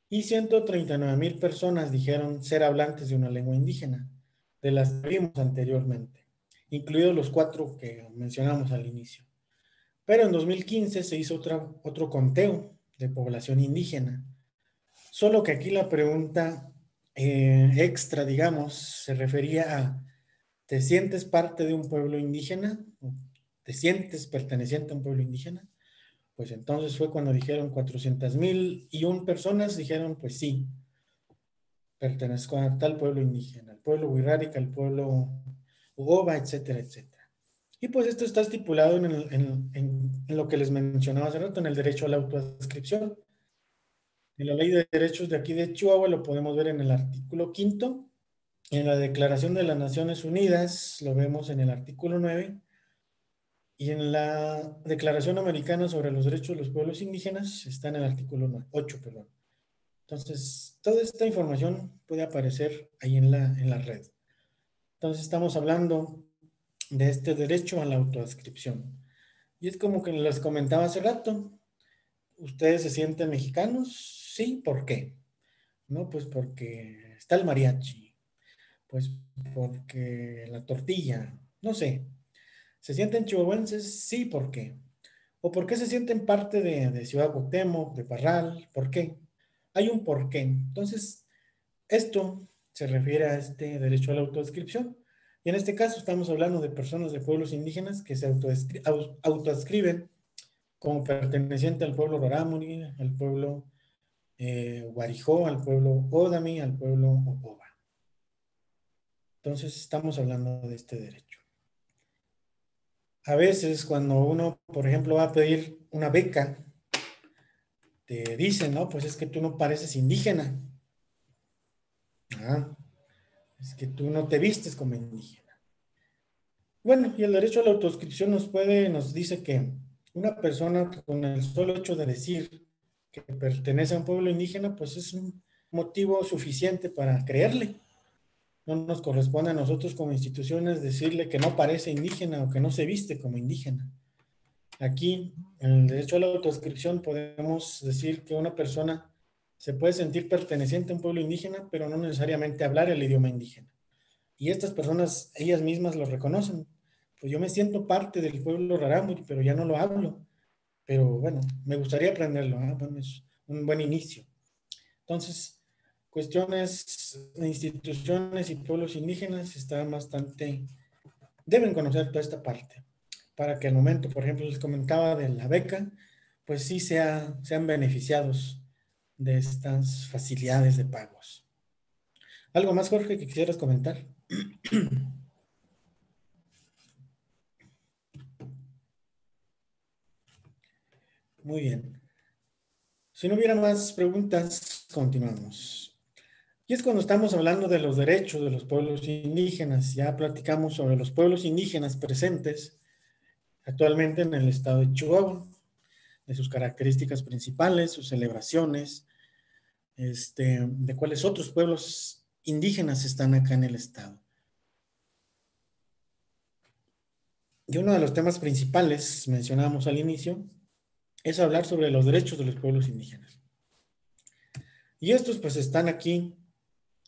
y 139,000 personas dijeron ser hablantes de una lengua indígena, de las que vimos anteriormente, incluidos los 4 que mencionamos al inicio. Pero en 2015 se hizo otro conteo de población indígena, solo que aquí la pregunta extra, digamos, se refería a ¿te sientes parte de un pueblo indígena? ¿Te sientes perteneciente a un pueblo indígena? Pues entonces fue cuando dijeron 400,001 personas, dijeron pues sí, pertenezco a tal pueblo indígena, al pueblo Wixárika, al pueblo Ugoba, etcétera, etcétera. Y pues esto está estipulado en lo que les mencionaba hace rato, en el derecho a la autoadscripción. En la ley de derechos de aquí de Chihuahua lo podemos ver en el artículo 5º. En la Declaración de las Naciones Unidas lo vemos en el artículo 9. Y en la Declaración Americana sobre los Derechos de los Pueblos Indígenas está en el artículo 8, perdón. Entonces, toda esta información puede aparecer ahí en la red. Entonces, estamos hablando de este derecho a la autoadscripción. Y es como que les comentaba hace rato, ¿ustedes se sienten mexicanos? Sí, ¿por qué? No, pues porque está el mariachi, pues porque la tortilla, no sé. ¿Se sienten chihuahuenses? Sí, ¿por qué? ¿O por qué se sienten parte de Ciudad Cuauhtémoc, de Parral? ¿Por qué? Hay un por qué. Entonces, esto se refiere a este derecho a la autodescripción. Y en este caso estamos hablando de personas de pueblos indígenas que se autoadscriben como perteneciente al pueblo Rarámuri, al pueblo Guarijó, al pueblo Odami, al pueblo Ocoba. Entonces estamos hablando de este derecho. A veces cuando uno, por ejemplo, va a pedir una beca, te dicen, no, pues es que tú no pareces indígena. Ah, es que tú no te vistes como indígena. Bueno, y el derecho a la autoscripción nos dice que una persona con el solo hecho de decir que pertenece a un pueblo indígena, pues es un motivo suficiente para creerle. No nos corresponde a nosotros como instituciones decirle que no parece indígena o que no se viste como indígena. Aquí, en el derecho a la autoscripción, podemos decir que una persona se puede sentir perteneciente a un pueblo indígena, pero no necesariamente hablar el idioma indígena. Y estas personas, ellas mismas lo reconocen. Pues yo me siento parte del pueblo rarámuri, pero ya no lo hablo. Pero bueno, me gustaría aprenderlo, ¿eh? Bueno, es un buen inicio. Entonces, cuestiones, instituciones y pueblos indígenas están bastante, deben conocer toda esta parte, para que al momento, por ejemplo, les comentaba de la beca, pues sí sean beneficiados de estas facilidades de pagos. ¿Algo más, Jorge, que quisieras comentar? Muy bien. Si no hubiera más preguntas, continuamos. Y es cuando estamos hablando de los derechos de los pueblos indígenas. Ya platicamos sobre los pueblos indígenas presentes actualmente en el estado de Chihuahua, de sus características principales, sus celebraciones, de cuáles otros pueblos indígenas están acá en el estado. Y uno de los temas principales, mencionábamos al inicio, es hablar sobre los derechos de los pueblos indígenas. Y estos pues están aquí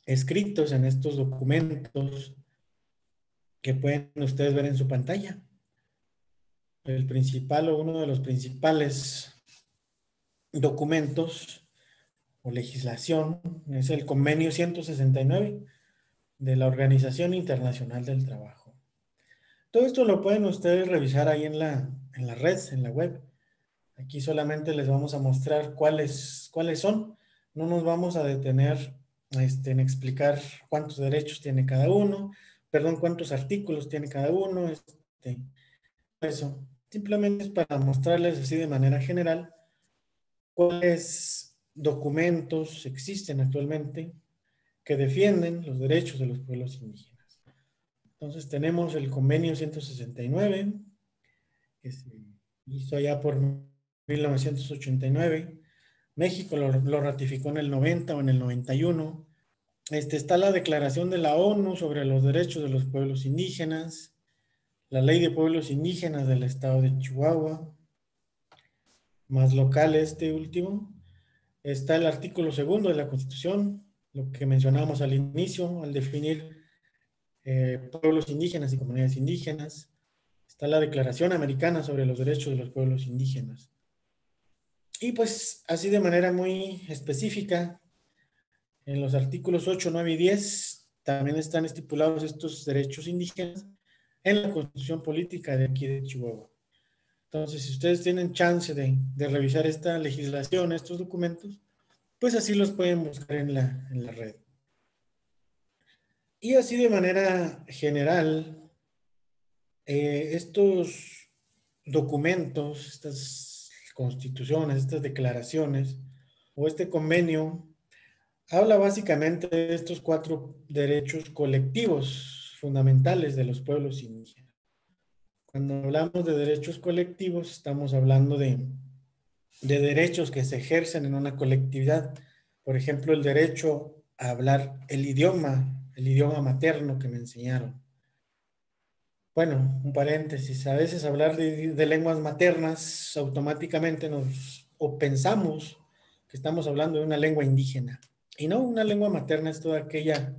escritos en estos documentos que pueden ustedes ver en su pantalla. El principal o uno de los principales documentos o legislación es el Convenio 169 de la Organización Internacional del Trabajo. Todo esto lo pueden ustedes revisar ahí en la red, en la web. Aquí solamente les vamos a mostrar cuáles son. No nos vamos a detener en explicar cuántos derechos tiene cada uno, perdón, cuántos artículos tiene cada uno, eso. Simplemente es para mostrarles así de manera general cuáles documentos existen actualmente que defienden los derechos de los pueblos indígenas. Entonces tenemos el Convenio 169, que se hizo allá por 1989. México lo ratificó en el 90 o en el 91. Está la Declaración de la ONU sobre los derechos de los pueblos indígenas, la Ley de Pueblos Indígenas del Estado de Chihuahua, más local este último. Está el artículo 2 de la Constitución, lo que mencionábamos al inicio, al definir pueblos indígenas y comunidades indígenas. Está la Declaración Americana sobre los Derechos de los Pueblos Indígenas. Y pues así de manera muy específica, en los artículos 8, 9 y 10 también están estipulados estos derechos indígenas en la Constitución Política de aquí de Chihuahua. Entonces, si ustedes tienen chance de revisar esta legislación, estos documentos, pues así los pueden buscar en la red. Y así de manera general, estos documentos, estas constituciones, estas declaraciones o este convenio habla básicamente de estos 4 derechos colectivos fundamentales de los pueblos indígenas. Cuando hablamos de derechos colectivos, estamos hablando de derechos que se ejercen en una colectividad. Por ejemplo, el derecho a hablar el idioma materno que me enseñaron. Bueno, un paréntesis, a veces hablar de lenguas maternas automáticamente o pensamos que estamos hablando de una lengua indígena. Y no, una lengua materna es toda aquella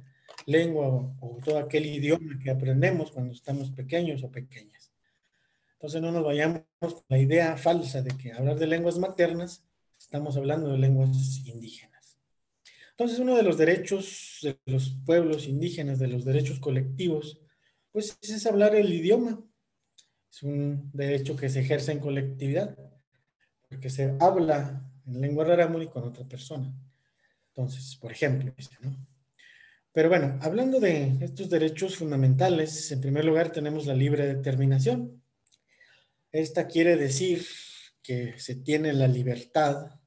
lengua o todo aquel idioma que aprendemos cuando estamos pequeños o pequeñas. Entonces no nos vayamos con la idea falsa de que hablar de lenguas maternas, estamos hablando de lenguas indígenas. Entonces uno de los derechos de los pueblos indígenas, de los derechos colectivos, pues es hablar el idioma. Es un derecho que se ejerce en colectividad, porque se habla en lengua rarámuri con otra persona. Entonces, por ejemplo, ¿no? Pero bueno, hablando de estos derechos fundamentales, en primer lugar tenemos la libre determinación. Esta quiere decir que se tiene la libertad,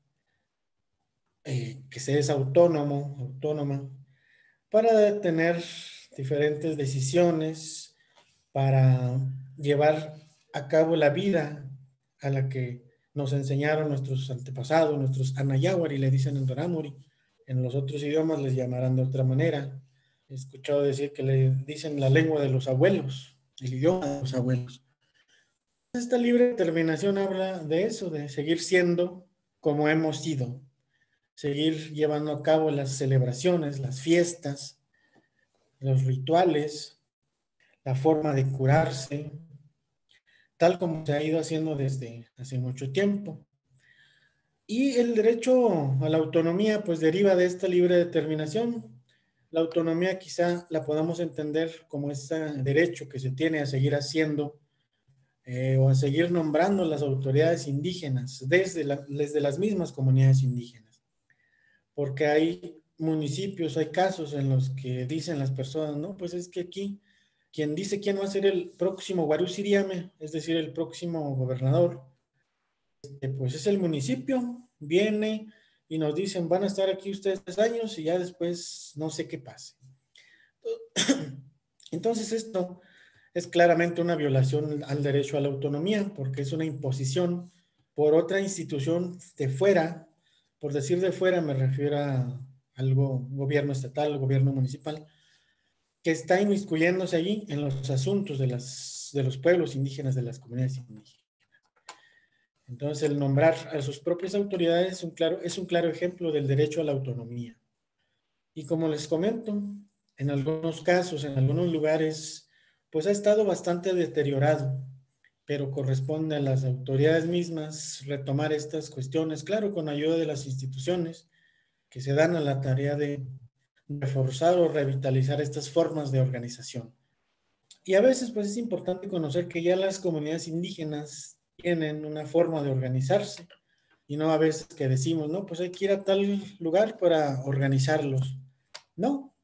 que se es autónomo, autónoma, para tener diferentes decisiones, para llevar a cabo la vida a la que nos enseñaron nuestros antepasados, nuestros Anayawari, le dicen en Rarámuri. En los otros idiomas les llamarán de otra manera. He escuchado decir que le dicen la lengua de los abuelos, el idioma de los abuelos. Esta libre determinación habla de eso, de seguir siendo como hemos sido, seguir llevando a cabo las celebraciones, las fiestas, los rituales, la forma de curarse, tal como se ha ido haciendo desde hace mucho tiempo. Y el derecho a la autonomía, pues deriva de esta libre determinación. La autonomía quizá la podamos entender como ese derecho que se tiene a seguir haciendo o a seguir nombrando las autoridades indígenas desde las mismas comunidades indígenas. Porque hay municipios, hay casos en los que dicen las personas, no, pues es que aquí quien dice quién va a ser el próximo Guarú Siriame, es decir, el próximo gobernador, pues es el municipio, viene y nos dicen, van a estar aquí ustedes 3 años y ya después no sé qué pase. Entonces esto es claramente una violación al derecho a la autonomía, porque es una imposición por otra institución de fuera. Por decir de fuera me refiero a algo, gobierno estatal, gobierno municipal, que está inmiscuyéndose allí en los asuntos de los pueblos indígenas, de las comunidades indígenas. Entonces, el nombrar a sus propias autoridades es un claro ejemplo del derecho a la autonomía. Y como les comento, en algunos casos, en algunos lugares, pues ha estado bastante deteriorado, pero corresponde a las autoridades mismas retomar estas cuestiones, claro, con ayuda de las instituciones que se dan a la tarea de reforzar o revitalizar estas formas de organización. Y a veces, pues es importante conocer que ya las comunidades indígenas tienen una forma de organizarse y no a veces que decimos, no, pues hay que ir a tal lugar para organizarlos. No,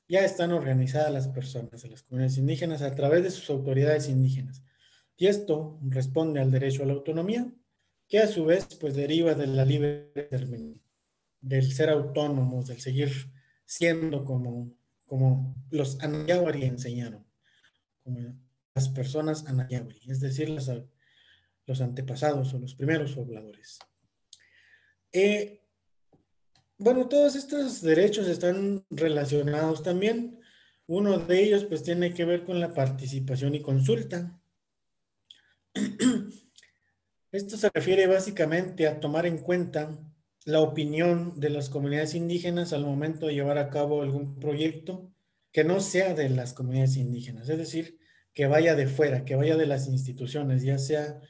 ya están organizadas las personas de las comunidades indígenas a través de sus autoridades indígenas. Y esto responde al derecho a la autonomía, que a su vez pues deriva de la libre determinación, del ser autónomos, del seguir siendo como los Anayawari enseñaron, como las personas Anayawari, es decir, los antepasados o los primeros pobladores. Bueno, todos estos derechos están relacionados también. Uno de ellos pues tiene que ver con la participación y consulta. Esto se refiere básicamente a tomar en cuenta la opinión de las comunidades indígenas al momento de llevar a cabo algún proyecto que no sea de las comunidades indígenas, es decir, que vaya de fuera, que vaya de las instituciones, ya sea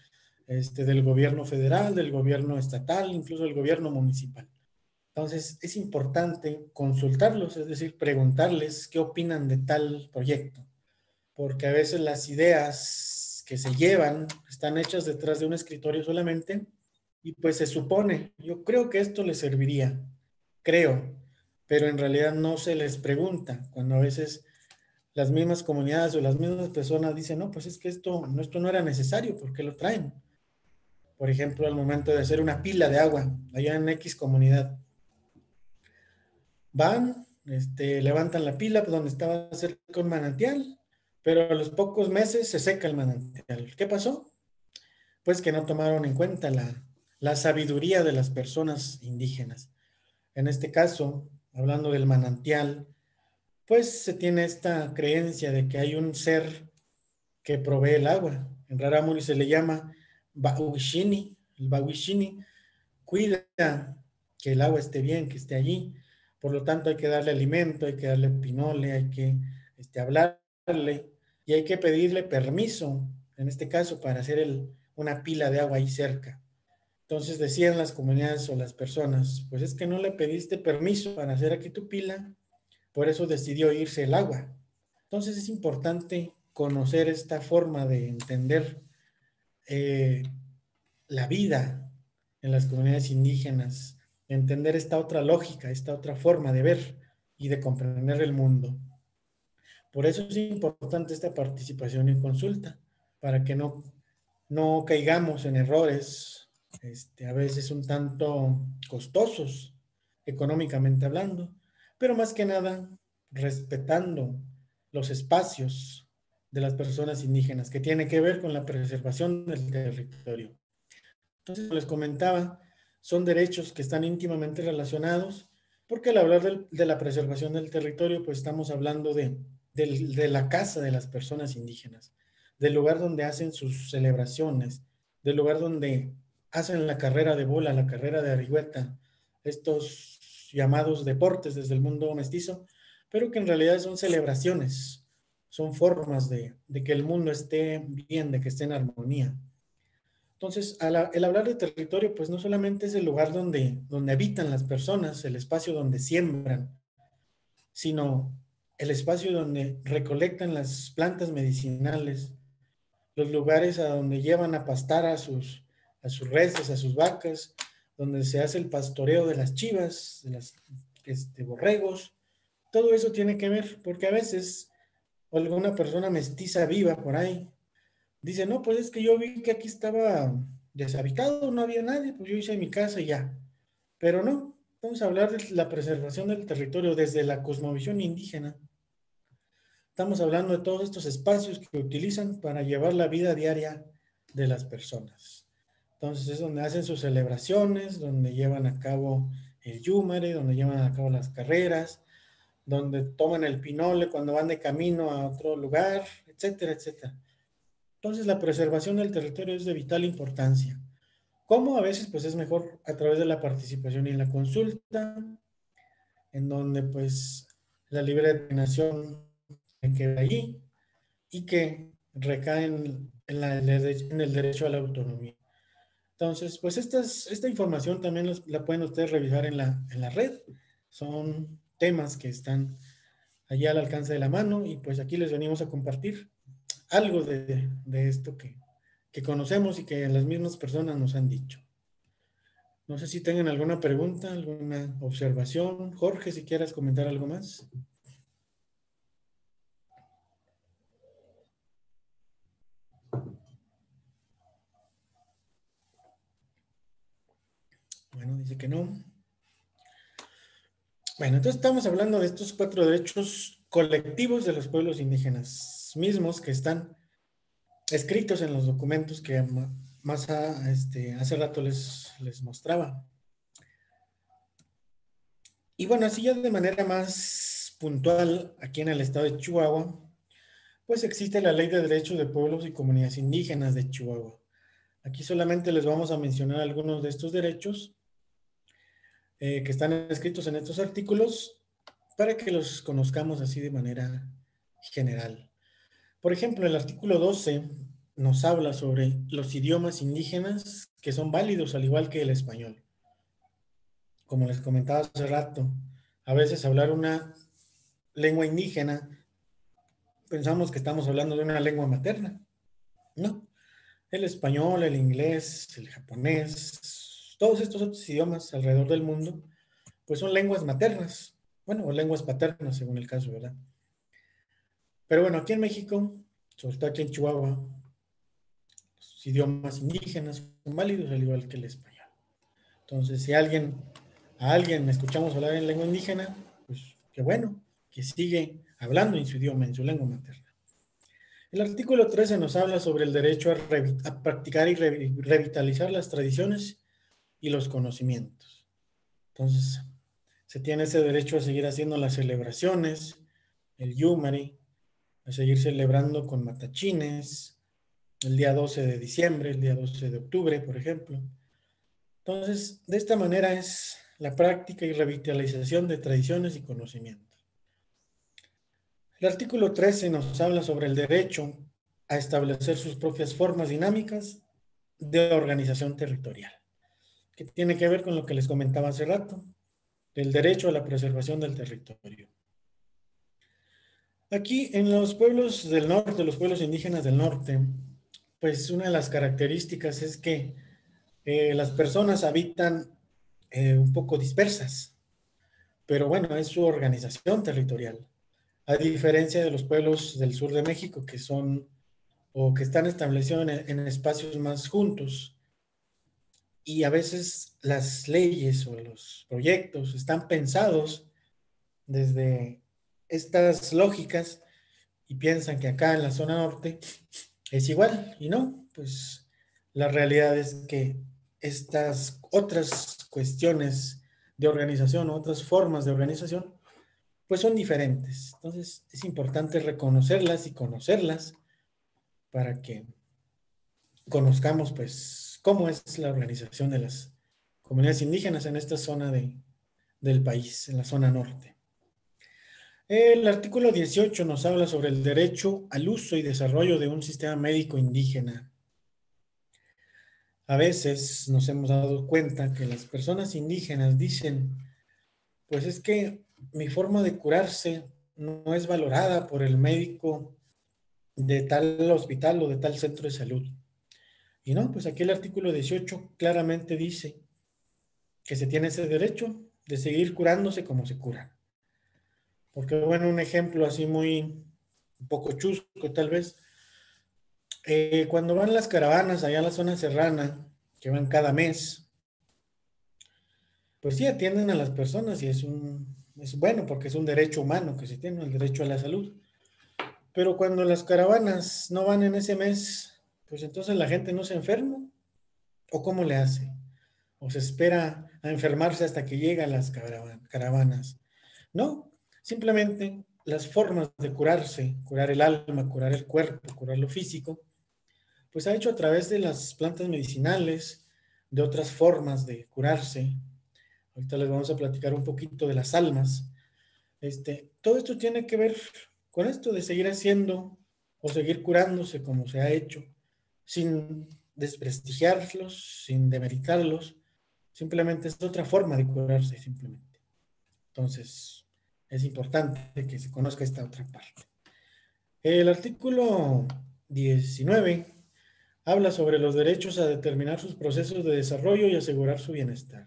del gobierno federal, del gobierno estatal, incluso del gobierno municipal. Entonces, es importante consultarlos, es decir, preguntarles qué opinan de tal proyecto, porque a veces las ideas que se llevan están hechas detrás de un escritorio solamente y pues se supone, yo creo que esto les serviría, creo, pero en realidad no se les pregunta, cuando a veces las mismas comunidades o las mismas personas dicen, no, pues es que esto no era necesario, ¿por qué lo traen? Por ejemplo, al momento de hacer una pila de agua allá en X comunidad, van, levantan la pila donde estaba cerca un manantial, pero a los pocos meses se seca el manantial. ¿Qué pasó? Pues que no tomaron en cuenta la sabiduría de las personas indígenas. En este caso, hablando del manantial, pues se tiene esta creencia de que hay un ser que provee el agua. En Rarámuri se le llama Bawishini. El Bawishini cuida que el agua esté bien, que esté allí. Por lo tanto, hay que darle alimento, hay que darle pinole, hay que hablarle y hay que pedirle permiso, en este caso, para hacer una pila de agua ahí cerca. Entonces decían las comunidades o las personas, pues es que no le pediste permiso para hacer aquí tu pila, por eso decidió irse el agua. Entonces es importante conocer esta forma de entender eh, la vida en las comunidades indígenas, entender esta otra lógica, esta otra forma de ver y de comprender el mundo. Por eso es importante esta participación y consulta, para que no caigamos en errores, a veces un tanto costosos, económicamente hablando, pero más que nada respetando los espacios de las personas indígenas, que tiene que ver con la preservación del territorio. Entonces, como les comentaba, son derechos que están íntimamente relacionados, porque al hablar de la preservación del territorio, pues estamos hablando de la casa de las personas indígenas, del lugar donde hacen sus celebraciones, del lugar donde hacen la carrera de bola, la carrera de arihueta, estos llamados deportes desde el mundo mestizo, pero que en realidad son celebraciones, son formas de que el mundo esté bien, de que esté en armonía. Entonces, el hablar de territorio, pues no solamente es el lugar donde habitan las personas, el espacio donde siembran, sino el espacio donde recolectan las plantas medicinales, los lugares a donde llevan a pastar a sus reses, a sus vacas, donde se hace el pastoreo de las chivas, de los borregos. Todo eso tiene que ver, porque a veces alguna persona mestiza viva por ahí dice, no, pues es que yo vi que aquí estaba deshabitado, no había nadie, pues yo hice mi casa y ya. Pero no, vamos a hablar de la preservación del territorio desde la cosmovisión indígena. Estamos hablando de todos estos espacios que utilizan para llevar la vida diaria de las personas. Entonces es donde hacen sus celebraciones, donde llevan a cabo el yúmare, donde llevan a cabo las carreras, donde toman el pinole cuando van de camino a otro lugar, etcétera, etcétera. Entonces, la preservación del territorio es de vital importancia. ¿Cómo? A veces, pues es mejor a través de la participación y la consulta, en donde, pues, la libre determinación queda allí y que recae en el derecho a la autonomía. Entonces, pues, esta información también la pueden ustedes revisar en la red. Son temas que están allá al alcance de la mano y, pues, aquí les venimos a compartir algo de esto que conocemos y que las mismas personas nos han dicho. No sé si tengan alguna pregunta, alguna observación. Jorge, si quieres comentar algo más. Bueno, dice que no. Bueno, entonces estamos hablando de estos 4 derechos colectivos de los pueblos indígenas, mismos que están escritos en los documentos que más hace rato les mostraba. Y bueno, así ya de manera más puntual, aquí en el estado de Chihuahua, pues existe la Ley de Derechos de Pueblos y Comunidades Indígenas de Chihuahua. Aquí solamente les vamos a mencionar algunos de estos derechos que están escritos en estos artículos para que los conozcamos así de manera general. Por ejemplo, el artículo 12 nos habla sobre los idiomas indígenas que son válidos al igual que el español. Como les comentaba hace rato, a veces hablar una lengua indígena pensamos que estamos hablando de una lengua materna. No, el español, el inglés, el japonés, todos estos otros idiomas alrededor del mundo, pues son lenguas maternas, bueno, o lenguas paternas según el caso, ¿verdad? Pero bueno, aquí en México, sobre todo aquí en Chihuahua, los idiomas indígenas son válidos al igual que el español. Entonces, si a alguien escuchamos hablar en lengua indígena, pues qué bueno, que sigue hablando en su idioma, en su lengua materna. El artículo 13 nos habla sobre el derecho a practicar y revitalizar las tradiciones y los conocimientos. Entonces, se tiene ese derecho a seguir haciendo las celebraciones, el Yumari, a seguir celebrando con matachines, el día 12 de diciembre, el día 12 de octubre, por ejemplo. Entonces, de esta manera es la práctica y revitalización de tradiciones y conocimientos. El artículo 13 nos habla sobre el derecho a establecer sus propias formas dinámicas de organización territorial, que tiene que ver con lo que les comentaba hace rato, del derecho a la preservación del territorio. Aquí en los pueblos del norte, los pueblos indígenas del norte, pues una de las características es que las personas habitan un poco dispersas, pero bueno, es su organización territorial. A diferencia de los pueblos del sur de México que son o que están establecidos en espacios más juntos y a veces las leyes o los proyectos están pensados desde estas lógicas y piensan que acá en la zona norte es igual y no, pues la realidad es que estas otras cuestiones de organización, otras formas de organización, pues son diferentes. Entonces es importante reconocerlas y conocerlas para que conozcamos pues cómo es la organización de las comunidades indígenas en esta zona del país, en la zona norte. El artículo 18 nos habla sobre el derecho al uso y desarrollo de un sistema médico indígena. A veces nos hemos dado cuenta que las personas indígenas dicen, pues es que mi forma de curarse no es valorada por el médico de tal hospital o de tal centro de salud. Y no, pues aquí el artículo 18 claramente dice que se tiene ese derecho de seguir curándose como se cura. Porque, bueno, un ejemplo así muy, un poco chusco tal vez, cuando van las caravanas allá a la zona serrana, que van cada mes, pues sí atienden a las personas y es bueno porque es un derecho humano que se tiene, el derecho a la salud. Pero cuando las caravanas no van en ese mes, pues entonces la gente no se enferma. ¿O cómo le hace? ¿O se espera a enfermarse hasta que llegan las caravanas? No, simplemente las formas de curarse, curar el alma, curar el cuerpo, curar lo físico, pues ha hecho a través de las plantas medicinales, de otras formas de curarse. Ahorita les vamos a platicar un poquito de las almas. Todo esto tiene que ver con esto de seguir haciendo o seguir curándose como se ha hecho, sin desprestigiarlos, sin demeritarlos, simplemente es otra forma de curarse, simplemente. Entonces, es importante que se conozca esta otra parte. El artículo 19 habla sobre los derechos a determinar sus procesos de desarrollo y asegurar su bienestar.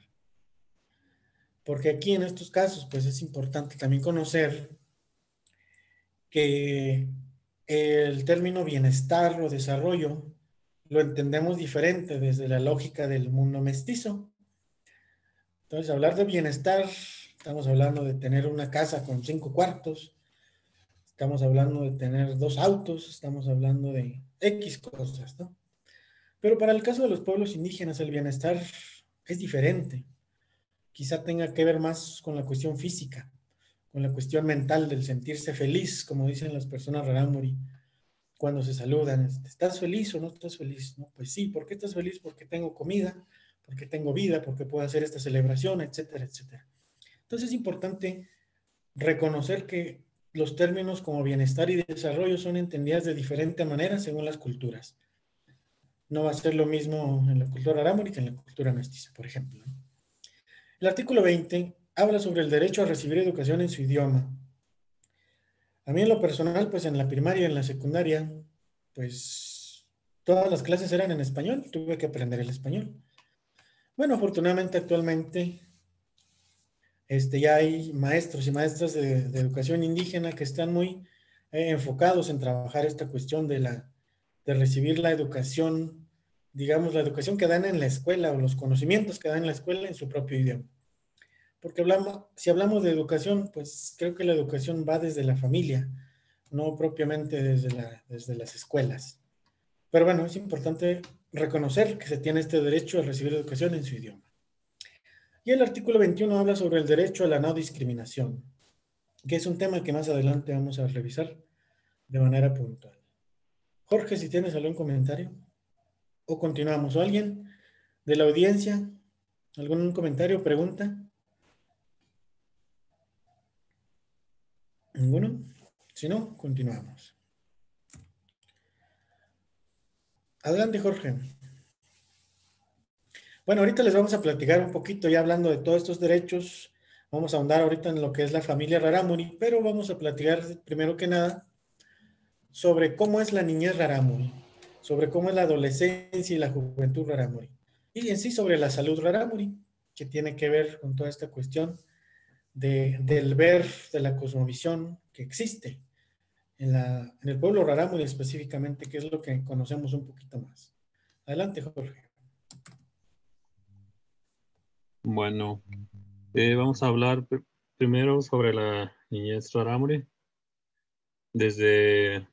Porque aquí en estos casos, pues es importante también conocer que el término bienestar o desarrollo lo entendemos diferente desde la lógica del mundo mestizo. Entonces, hablar de bienestar, estamos hablando de tener una casa con 5 cuartos, estamos hablando de tener 2 autos, estamos hablando de X cosas, ¿no? Pero para el caso de los pueblos indígenas, el bienestar es diferente. Quizá tenga que ver más con la cuestión física, con la cuestión mental del sentirse feliz, como dicen las personas rarámuri, cuando se saludan. ¿Estás feliz o no estás feliz? No, pues sí, ¿por qué estás feliz? Porque tengo comida, porque tengo vida, porque puedo hacer esta celebración, etcétera, etcétera. Entonces es importante reconocer que los términos como bienestar y desarrollo son entendidas de diferente manera según las culturas. No va a ser lo mismo en la cultura arámuri que en la cultura mestiza, por ejemplo. El artículo 20 habla sobre el derecho a recibir educación en su idioma. A mí en lo personal, pues en la primaria y en la secundaria, pues todas las clases eran en español, tuve que aprender el español. Bueno, afortunadamente actualmente ya hay maestros y maestras de educación indígena que están muy enfocados en trabajar esta cuestión de recibir la educación, digamos, la educación que dan en la escuela o los conocimientos que dan en la escuela en su propio idioma. Porque si hablamos de educación, pues creo que la educación va desde la familia, no propiamente desde las escuelas. Pero bueno, es importante reconocer que se tiene este derecho a recibir educación en su idioma. Y el artículo 21 habla sobre el derecho a la no discriminación, que es un tema que más adelante vamos a revisar de manera puntual. Jorge, si tienes algún comentario, o continuamos. ¿O alguien de la audiencia? ¿Algún comentario, pregunta? ¿Ninguno? Si no, continuamos. Adelante, Jorge. Bueno, ahorita les vamos a platicar un poquito, ya hablando de todos estos derechos. Vamos a ahondar ahorita en lo que es la familia Rarámuri, pero vamos a platicar primero que nada sobre cómo es la niñez Rarámuri, sobre cómo es la adolescencia y la juventud Rarámuri, y en sí sobre la salud Rarámuri, que tiene que ver con toda esta cuestión del ver, de la cosmovisión que existe en el pueblo Rarámuri específicamente, que es lo que conocemos un poquito más. Adelante, Jorge. Bueno, vamos a hablar primero sobre la niñez rarámuri desde,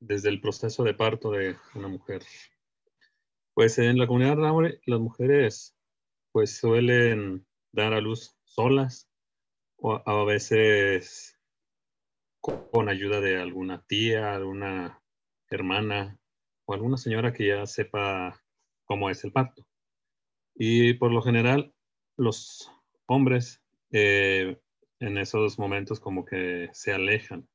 desde el proceso de parto de una mujer. Pues en la comunidad rarámuri las mujeres pues suelen dar a luz solas o a veces con ayuda de alguna tía, alguna hermana o alguna señora que ya sepa cómo es el parto. Y por lo general, los hombres en esos momentos como que se alejan.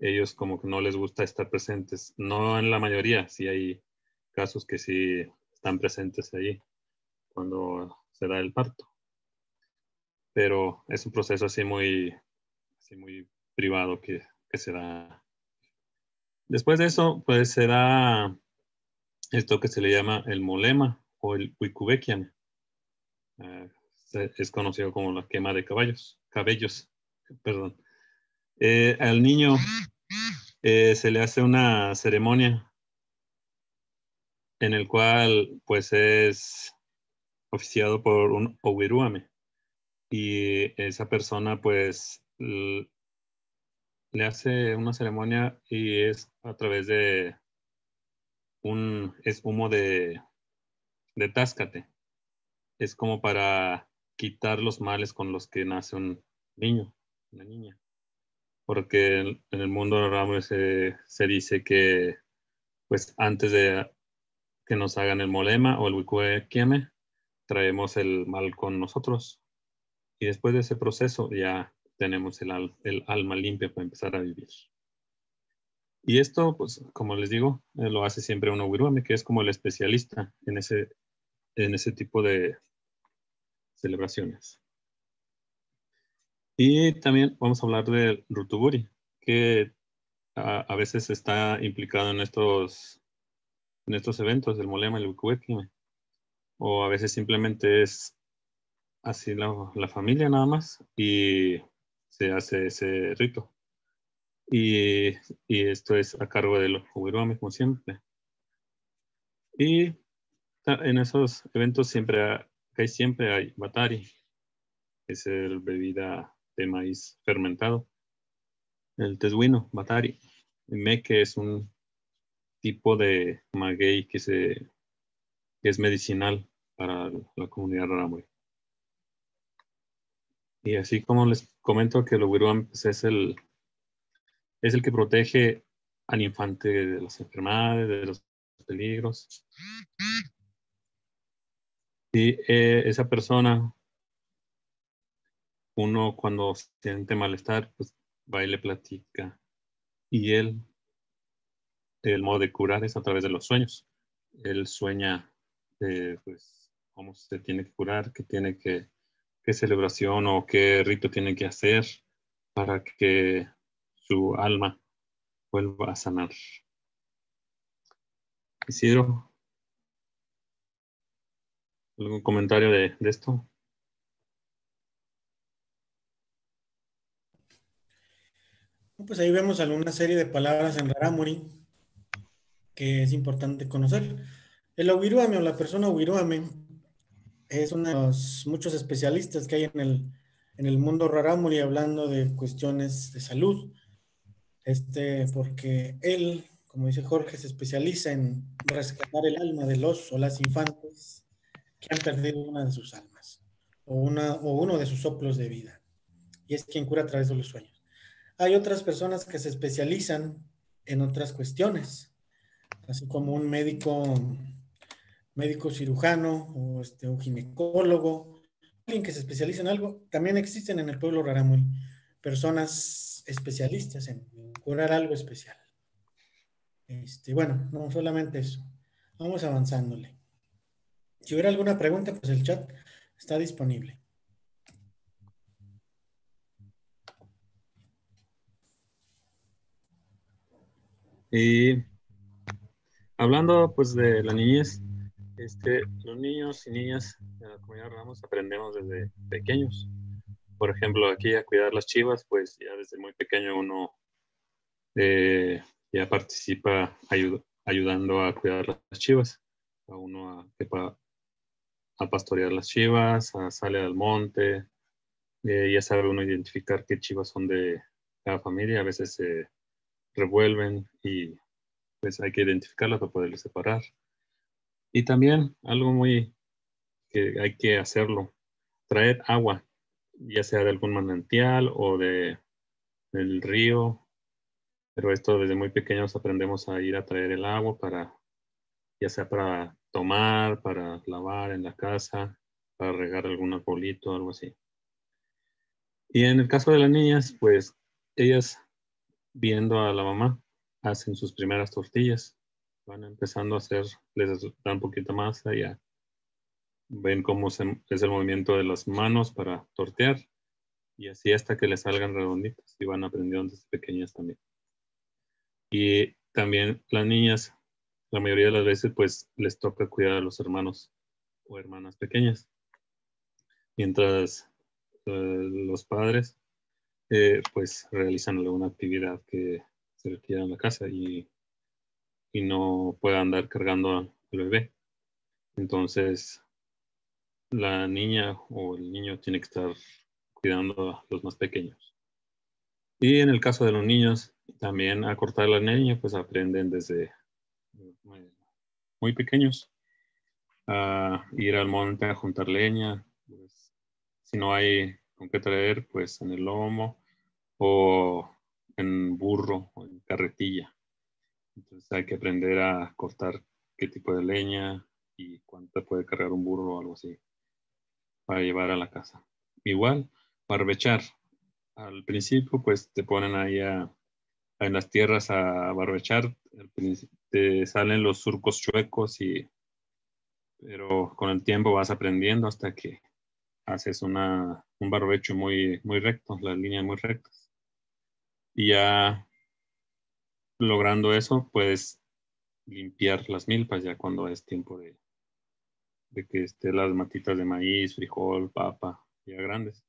Ellos como que no les gusta estar presentes. No en la mayoría, sí hay casos que sí están presentes ahí cuando se da el parto. Pero es un proceso así muy privado que se da. Después de eso, pues se da esto que se le llama el molema o el uicubequian. Eh, es conocido como la quema de cabellos, perdón. Al niño se le hace una ceremonia en el cual pues es oficiado por un owiruame y esa persona pues le hace una ceremonia y es a través de es humo de táscate. Es como para quitar los males con los que nace un niño, una niña. Porque en el mundo de Ramos se dice que pues antes de que nos hagan el molema o el wikuekiame, traemos el mal con nosotros. Y después de ese proceso ya tenemos el alma limpia para empezar a vivir. Y esto, pues, como les digo, lo hace siempre un Owiruame, que es como el especialista en ese tipo de celebraciones. Y también vamos a hablar del Rutuburi, que a veces está implicado en estos eventos del Molema y el Wikuwekime. O a veces simplemente es así la familia nada más y se hace ese rito. Y, y esto es a cargo de los Owiruame, como siempre. Y en esos eventos siempre hay batari, que es el bebida de maíz fermentado. El tesguino, batari. El meque es un tipo de maguey que es medicinal para la comunidad rarámuri. Y así como les comento que el Owiruam pues, es el que protege al infante de las enfermedades, de los peligros. Y esa persona, uno cuando siente malestar, pues va y le platica. Y el modo de curar es a través de los sueños. Él sueña pues, cómo se tiene que curar, qué celebración o qué rito tiene que hacer para que su alma vuelva a sanar. Isidro, ¿algún comentario de esto? Pues ahí vemos alguna serie de palabras en rarámuri que es importante conocer. El Obiruame o la persona Obiruame es uno de los muchos especialistas que hay en el mundo rarámuri hablando de cuestiones de salud. Porque él, como dice Jorge, se especializa en rescatar el alma de los o las infantes que han perdido una de sus almas o uno de sus soplos de vida. Y es quien cura a través de los sueños. Hay otras personas que se especializan en otras cuestiones, así como un médico cirujano o un ginecólogo, alguien que se especializa en algo. También existen en el pueblo rarámuri personas especialistas en curar algo especial. Bueno, no solamente eso. Vamos avanzándole. Si hubiera alguna pregunta, pues el chat está disponible. Y hablando pues de la niñez, los niños y niñas de la comunidad Ramos aprendemos desde pequeños. Por ejemplo, aquí a cuidar las chivas, pues ya desde muy pequeño uno eh, ya participa ayudando a cuidar las chivas. A uno a pastorear las chivas, a sale al monte, ya sabe uno identificar qué chivas son de cada familia, a veces se revuelven y pues hay que identificarlas para poderlas separar. Y también algo muy que hay que hacerlo, traer agua, ya sea de algún manantial o del río, pero esto desde muy pequeños aprendemos a ir a traer el agua para, ya sea para tomar, para lavar en la casa, para regar algún arbolito, algo así. Y en el caso de las niñas, pues ellas viendo a la mamá hacen sus primeras tortillas, van empezando a hacer, les dan un poquito más allá, ven cómo es el movimiento de las manos para tortear y así hasta que les salgan redonditas y van aprendiendo desde pequeñas también. Y también las niñas, la mayoría de las veces, pues les toca cuidar a los hermanos o hermanas pequeñas, mientras los padres pues realizan alguna actividad que se requiera en la casa y no pueda andar cargando al bebé. Entonces, la niña o el niño tiene que estar cuidando a los más pequeños. Y en el caso de los niños, también a cortar la leña, pues aprenden desde muy pequeños a ir al monte a juntar leña. Pues, si no hay con qué traer, pues en el lomo o en burro o en carretilla. Entonces hay que aprender a cortar qué tipo de leña y cuánto puede cargar un burro o algo así para llevar a la casa. Igual, barbechar. Al principio, pues te ponen ahí en las tierras a barbechar. Te salen los surcos chuecos pero con el tiempo vas aprendiendo hasta que haces un barbecho muy, muy recto, las líneas muy rectas. Y ya logrando eso, puedes limpiar las milpas ya cuando es tiempo de que estén las matitas de maíz, frijol, papa, ya grandes.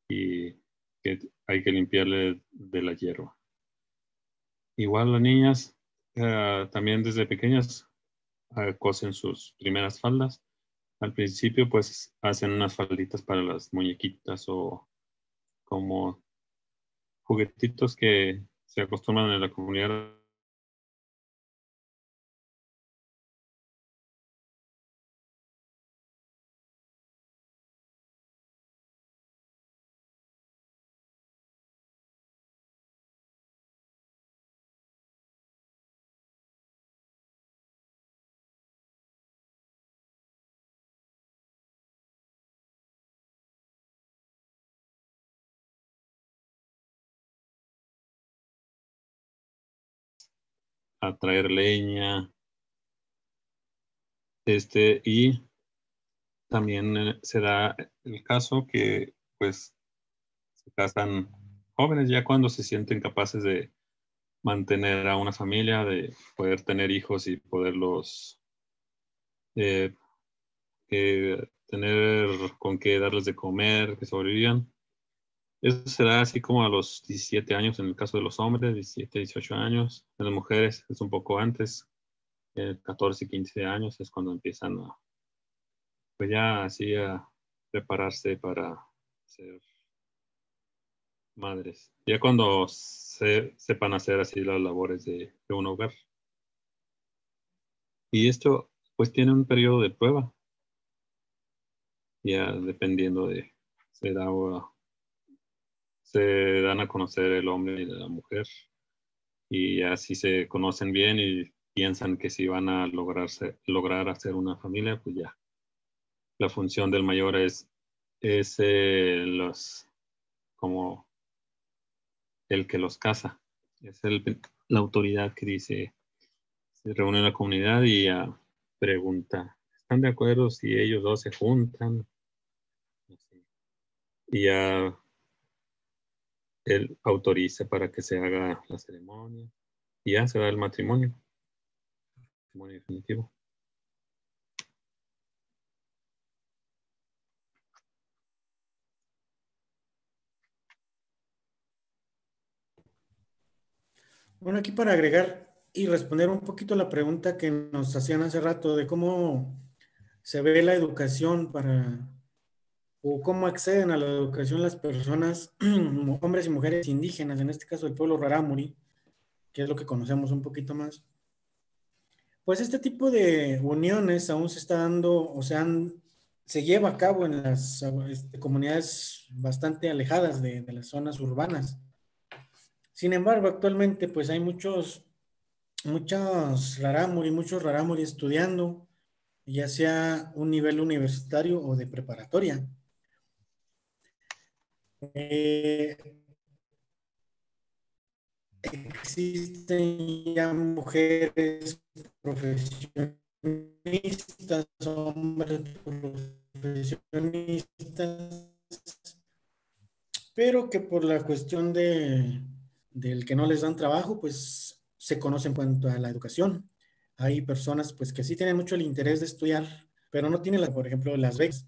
Y que hay que limpiarle de la hierba. Igual las niñas también desde pequeñas cosen sus primeras faldas. Al principio pues hacen unas falditas para las muñequitas o como juguetitos que se acostumbran en la comunidad a traer leña, y también se da el caso que pues se casan jóvenes ya cuando se sienten capaces de mantener a una familia, de poder tener hijos y poderlos eh, tener con qué darles de comer, que sobrevivan. Eso se da así como a los 17 años en el caso de los hombres, 17, 18 años. En las mujeres es un poco antes, 14, 15 años es cuando empiezan a, pues ya así a prepararse para ser madres. Ya cuando sepan hacer así las labores de un hogar. Y esto pues tiene un periodo de prueba, ya dependiendo de, se da, se dan a conocer el hombre y la mujer y así se conocen bien y piensan que si van a lograr hacer una familia, pues ya. La función del mayor es como el que los casa. Es la autoridad que dice, se reúne en la comunidad y pregunta, ¿están de acuerdo si ellos dos se juntan? Y ya él autoriza para que se haga la ceremonia y ya se da el matrimonio definitivo. Bueno, aquí para agregar y responder un poquito la pregunta que nos hacían hace rato de cómo se ve la educación para, o cómo acceden a la educación las personas, hombres y mujeres indígenas, en este caso el pueblo rarámuri, que es lo que conocemos un poquito más. Pues este tipo de uniones aún se está dando, o sea, se lleva a cabo en las comunidades bastante alejadas de las zonas urbanas. Sin embargo, actualmente pues hay muchos rarámuri estudiando, ya sea un nivel universitario o de preparatoria. Eh, Existen ya mujeres profesionistas, hombres profesionistas, pero que por la cuestión del que no les dan trabajo, pues se conoce en cuanto a la educación. Hay personas pues que sí tienen mucho el interés de estudiar, pero no tienen, por ejemplo, las becas.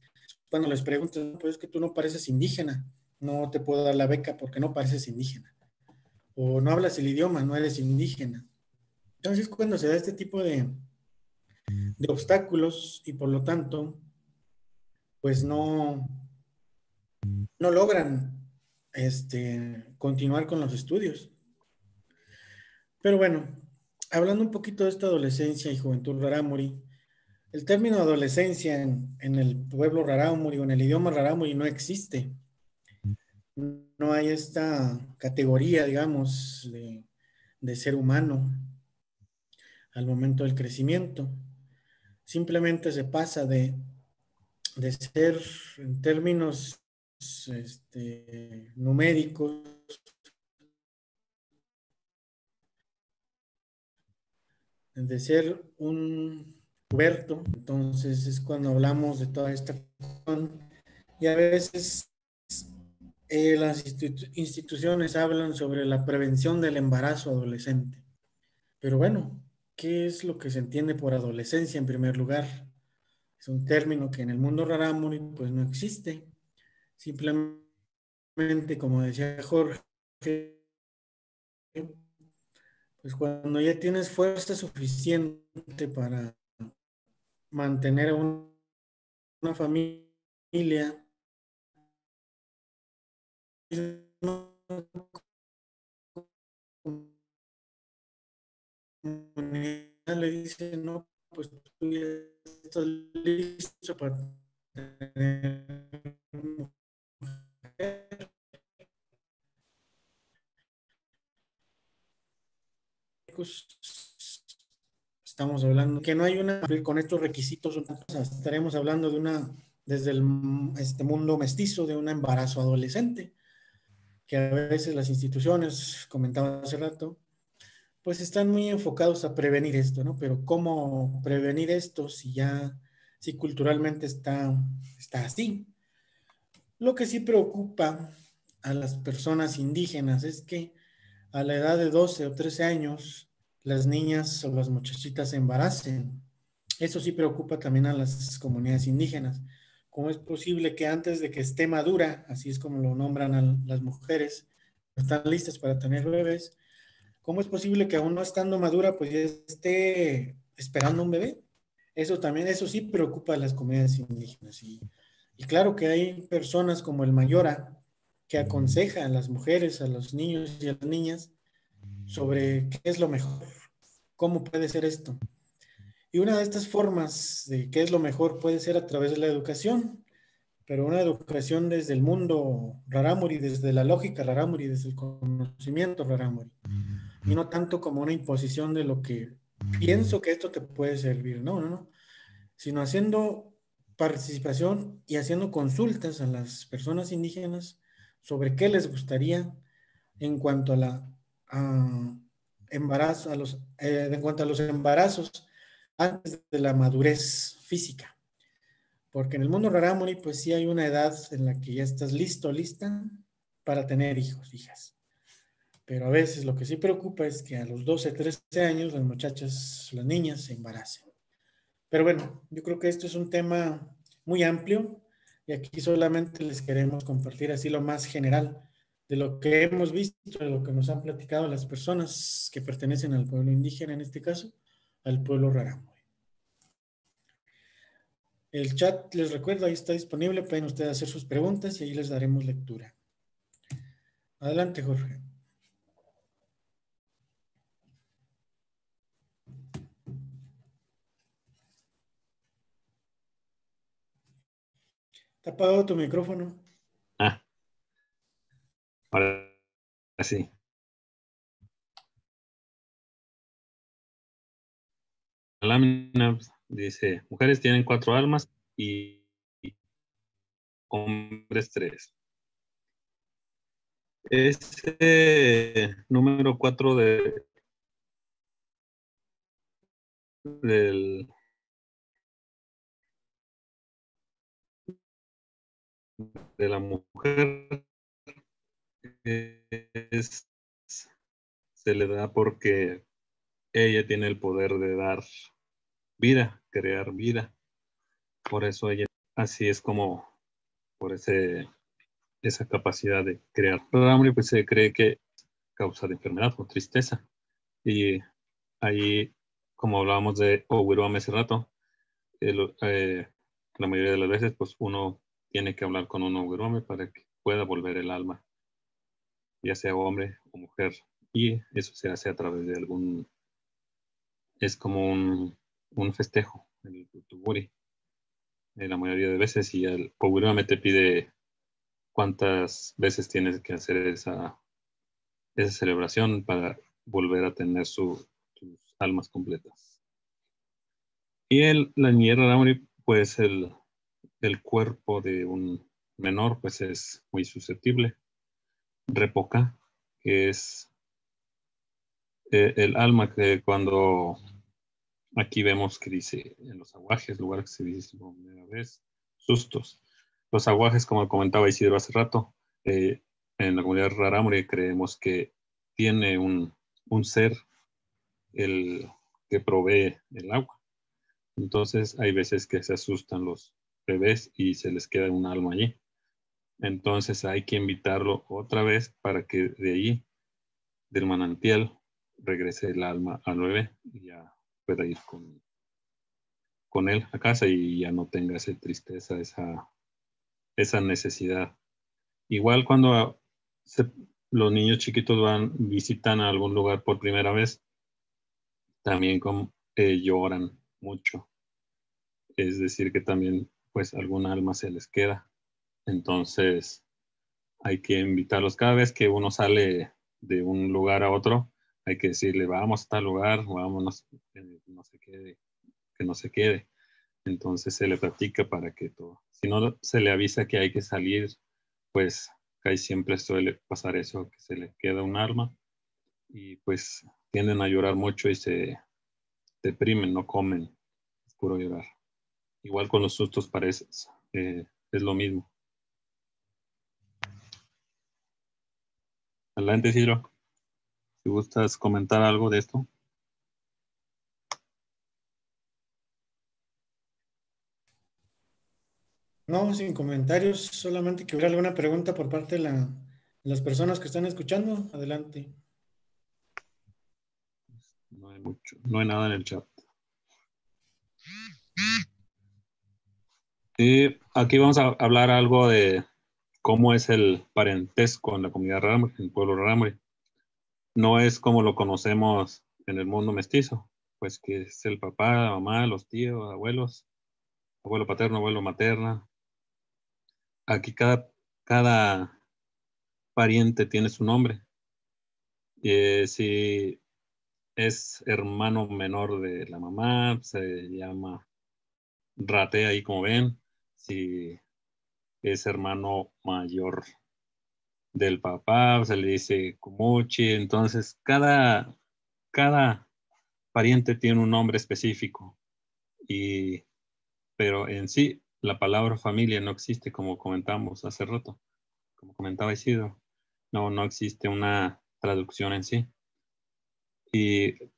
Cuando les preguntan, pues es que tú no pareces indígena, no te puedo dar la beca porque no pareces indígena. O no hablas el idioma, no eres indígena. Entonces, cuando se da este tipo de obstáculos y por lo tanto, pues no logran continuar con los estudios. Pero bueno, hablando un poquito de esta adolescencia y juventud rarámuri, el término adolescencia en el pueblo rarámuri o en el idioma rarámuri no existe. No hay esta categoría, digamos, de ser humano al momento del crecimiento. Simplemente se pasa de ser en términos numéricos, de ser un puberto. Entonces es cuando hablamos de toda esta cuestión y a veces las instituciones hablan sobre la prevención del embarazo adolescente. Pero bueno, ¿qué es lo que se entiende por adolescencia en primer lugar? Es un término que en el mundo rarámuri pues no existe. Simplemente, como decía Jorge, pues cuando ya tienes fuerza suficiente para mantener una familia, comunidad le dice, no, pues tú ya estás listo para tener mujer. Estamos hablando que no hay una, con estos requisitos, estaremos hablando de desde este mundo mestizo, de un embarazo adolescente, que a veces las instituciones, comentaba hace rato, pues están muy enfocados a prevenir esto, ¿no? Pero ¿cómo prevenir esto si culturalmente está así? Lo que sí preocupa a las personas indígenas es que a la edad de 12 o 13 años, las niñas o las muchachitas se embaracen. Eso sí preocupa también a las comunidades indígenas. ¿Cómo es posible que antes de que esté madura, así es como lo nombran a las mujeres, están listas para tener bebés? ¿Cómo es posible que aún no estando madura, pues ya esté esperando un bebé? Eso también, eso sí preocupa a las comunidades indígenas. Y claro que hay personas como el Mayora que aconseja a las mujeres, a los niños y a las niñas sobre qué es lo mejor, cómo puede ser esto. Y una de estas formas de qué es lo mejor puede ser a través de la educación, pero una educación desde el mundo Rarámuri, desde la lógica Rarámuri, desde el conocimiento Rarámuri, y no tanto como una imposición de lo que pienso que esto te puede servir, no, no, no, sino haciendo participación y haciendo consultas a las personas indígenas sobre qué les gustaría en cuanto a la embarazo, en cuanto a los embarazos antes de la madurez física. Porque en el mundo rarámuri, pues sí hay una edad en la que ya estás listo, lista para tener hijos, hijas. Pero a veces lo que sí preocupa es que a los 12, 13 años las muchachas, las niñas se embaracen. Pero bueno, yo creo que esto es un tema muy amplio y aquí solamente les queremos compartir así lo más general de lo que hemos visto, de lo que nos han platicado las personas que pertenecen al pueblo indígena, en este caso, al pueblo rarámuri. El chat, les recuerdo, ahí está disponible, pueden ustedes hacer sus preguntas y ahí les daremos lectura. Adelante, Jorge. ¿Está apagado tu micrófono? Ah, ahora sí. La lámina dice, mujeres tienen 4 almas y hombres 3. Ese número 4 del, de la mujer es, se le da porque ella tiene el poder de dar vida, crear vida. Por eso ella, así es como, por esa capacidad de crear. Pero el hambre pues se cree que causa de enfermedad o tristeza. Y ahí, como hablábamos de Oguiruame hace rato, la mayoría de las veces pues uno tiene que hablar con un Oguiruame para que pueda volver el alma, ya sea hombre o mujer. Y eso se hace a través de es como un festejo, el Tutuburi, la mayoría de veces, y el Oguiruame te pide cuántas veces tienes que hacer esa celebración para volver a tener sus almas completas. Y la niñera Raramuri, pues el cuerpo de un menor, pues es muy susceptible. Repoca, que es el alma que cuando aquí vemos que dice en los aguajes, lugar que se dice por primera vez, sustos. Los aguajes, como comentaba Isidro hace rato, en la comunidad Rarámuri creemos que tiene un ser el que provee el agua. Entonces hay veces que se asustan los bebés y se les queda un alma allí. Entonces hay que invitarlo otra vez para que de ahí, del manantial, regrese el alma al bebé y ya pueda ir con él a casa y ya no tenga esa tristeza, esa necesidad. Igual cuando los niños chiquitos visitan a algún lugar por primera vez, también lloran mucho. Es decir, que también pues algún alma se les queda. Entonces hay que invitarlos cada vez que uno sale de un lugar a otro, hay que decirle, vamos a tal lugar, vámonos, no se quede, que no se quede. Entonces se le platica para que todo. Si no se le avisa que hay que salir, pues casi siempre suele pasar eso, que se le queda un alma y pues tienden a llorar mucho y se deprimen, no comen, es puro llorar. Igual con los sustos parece, es lo mismo. Adelante, Ciro. Si gustas comentar algo de esto. No, sin comentarios, solamente que hubiera alguna pregunta por parte de las personas que están escuchando. Adelante. No hay mucho, no hay nada en el chat. Y aquí vamos a hablar algo de cómo es el parentesco en la comunidad rarámuri, en el pueblo rarámuri. No es como lo conocemos en el mundo mestizo, pues que es el papá, la mamá, los tíos, abuelos, abuelo paterno, abuelo materna. Aquí cada pariente tiene su nombre. Si es hermano menor de la mamá, se llama Rate, ahí como ven. Si es hermano mayor del papá, se le dice Kumuchi. Entonces, cada pariente tiene un nombre específico. Pero en sí, la palabra familia no existe, como comentamos hace rato, como comentaba Isidro. No existe una traducción en sí.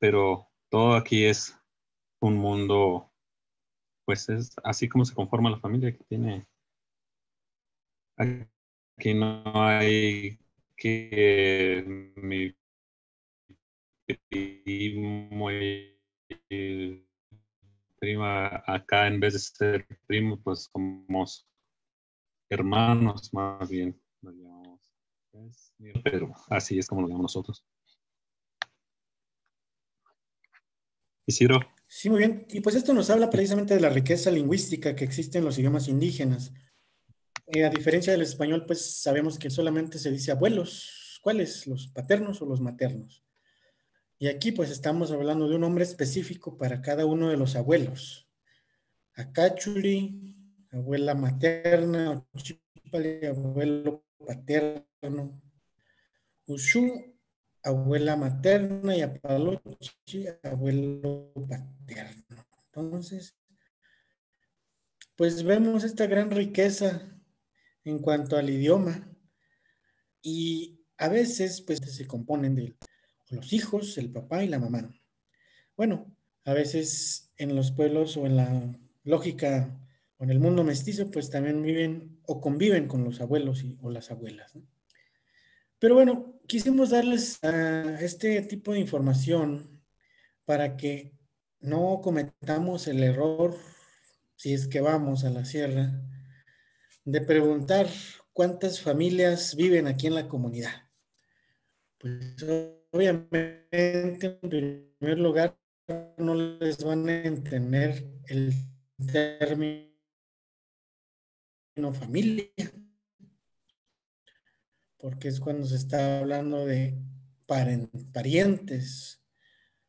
Pero todo aquí es un mundo, pues es así como se conforma la familia que tiene. Aquí no hay que mi primo y prima, acá en vez de ser primo, pues somos hermanos más bien. Nos llamamos, pero así es como lo llamamos nosotros. Isidro. Sí, muy bien. Y pues esto nos habla precisamente de la riqueza lingüística que existe en los idiomas indígenas. A diferencia del español, pues sabemos que solamente se dice abuelos. ¿Cuáles? ¿Los paternos o los maternos? Y aquí pues estamos hablando de un nombre específico para cada uno de los abuelos. Acachuri, abuela materna, Ochipali, abuelo paterno, Ushu, abuela materna y Apalochi, abuelo paterno. Entonces, pues vemos esta gran riqueza en cuanto al idioma y a veces pues se componen de los hijos, el papá y la mamá. Bueno, a veces en los pueblos o en la lógica o en el mundo mestizo pues también viven o conviven con los abuelos o las abuelas, ¿no? Pero bueno, quisimos darles este tipo de información para que no cometamos el error, si es que vamos a la sierra, de preguntar cuántas familias viven aquí en la comunidad. Pues obviamente, en primer lugar, no les van a entender el término familia, porque es cuando se está hablando de parientes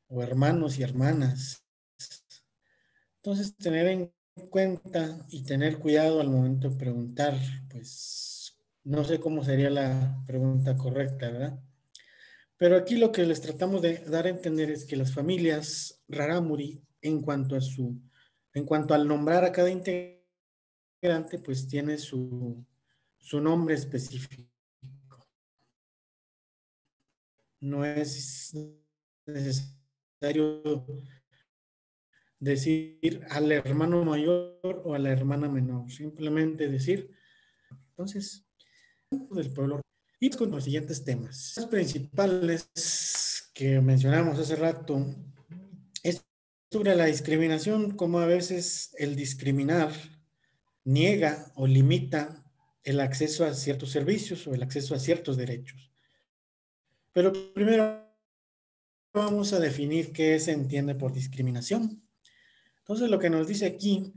o hermanos y hermanas. Entonces, tener en cuenta y tener cuidado al momento de preguntar, pues no sé cómo sería la pregunta correcta, ¿verdad? Pero aquí lo que les tratamos de dar a entender es que las familias Rarámuri, en cuanto al nombrar a cada integrante, pues tiene su nombre específico. No es necesario decir al hermano mayor o a la hermana menor, simplemente decir, entonces, del pueblo. Y con los siguientes temas. Los principales que mencionamos hace rato es sobre la discriminación, como a veces el discriminar niega o limita el acceso a ciertos servicios o el acceso a ciertos derechos. Pero primero vamos a definir qué se entiende por discriminación. Entonces, lo que nos dice aquí,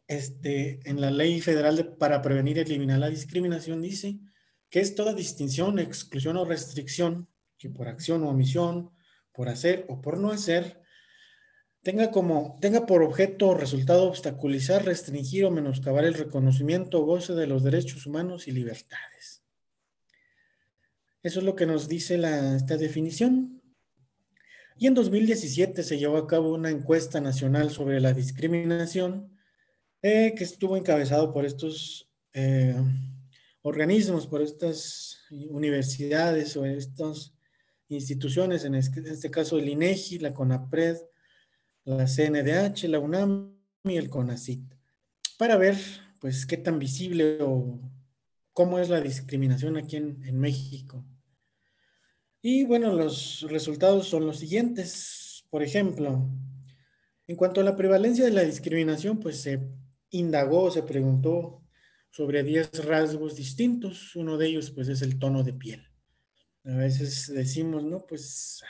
en la Ley Federal para prevenir y eliminar la discriminación, dice que es toda distinción, exclusión o restricción que por acción o omisión, por hacer o por no hacer, tenga por objeto o resultado obstaculizar, restringir o menoscabar el reconocimiento o goce de los derechos humanos y libertades. Eso es lo que nos dice esta definición. Y en 2017 se llevó a cabo una encuesta nacional sobre la discriminación que estuvo encabezado por estos organismos, por estas universidades o estas instituciones, en este caso el INEGI, la CONAPRED, la CNDH, la UNAM y el CONACYT, para ver pues, qué tan visible o cómo es la discriminación aquí en México. Y bueno, los resultados son los siguientes. Por ejemplo, en cuanto a la prevalencia de la discriminación, pues se indagó, se preguntó sobre 10 rasgos distintos. Uno de ellos, pues, es el tono de piel. A veces decimos, ¿no? Pues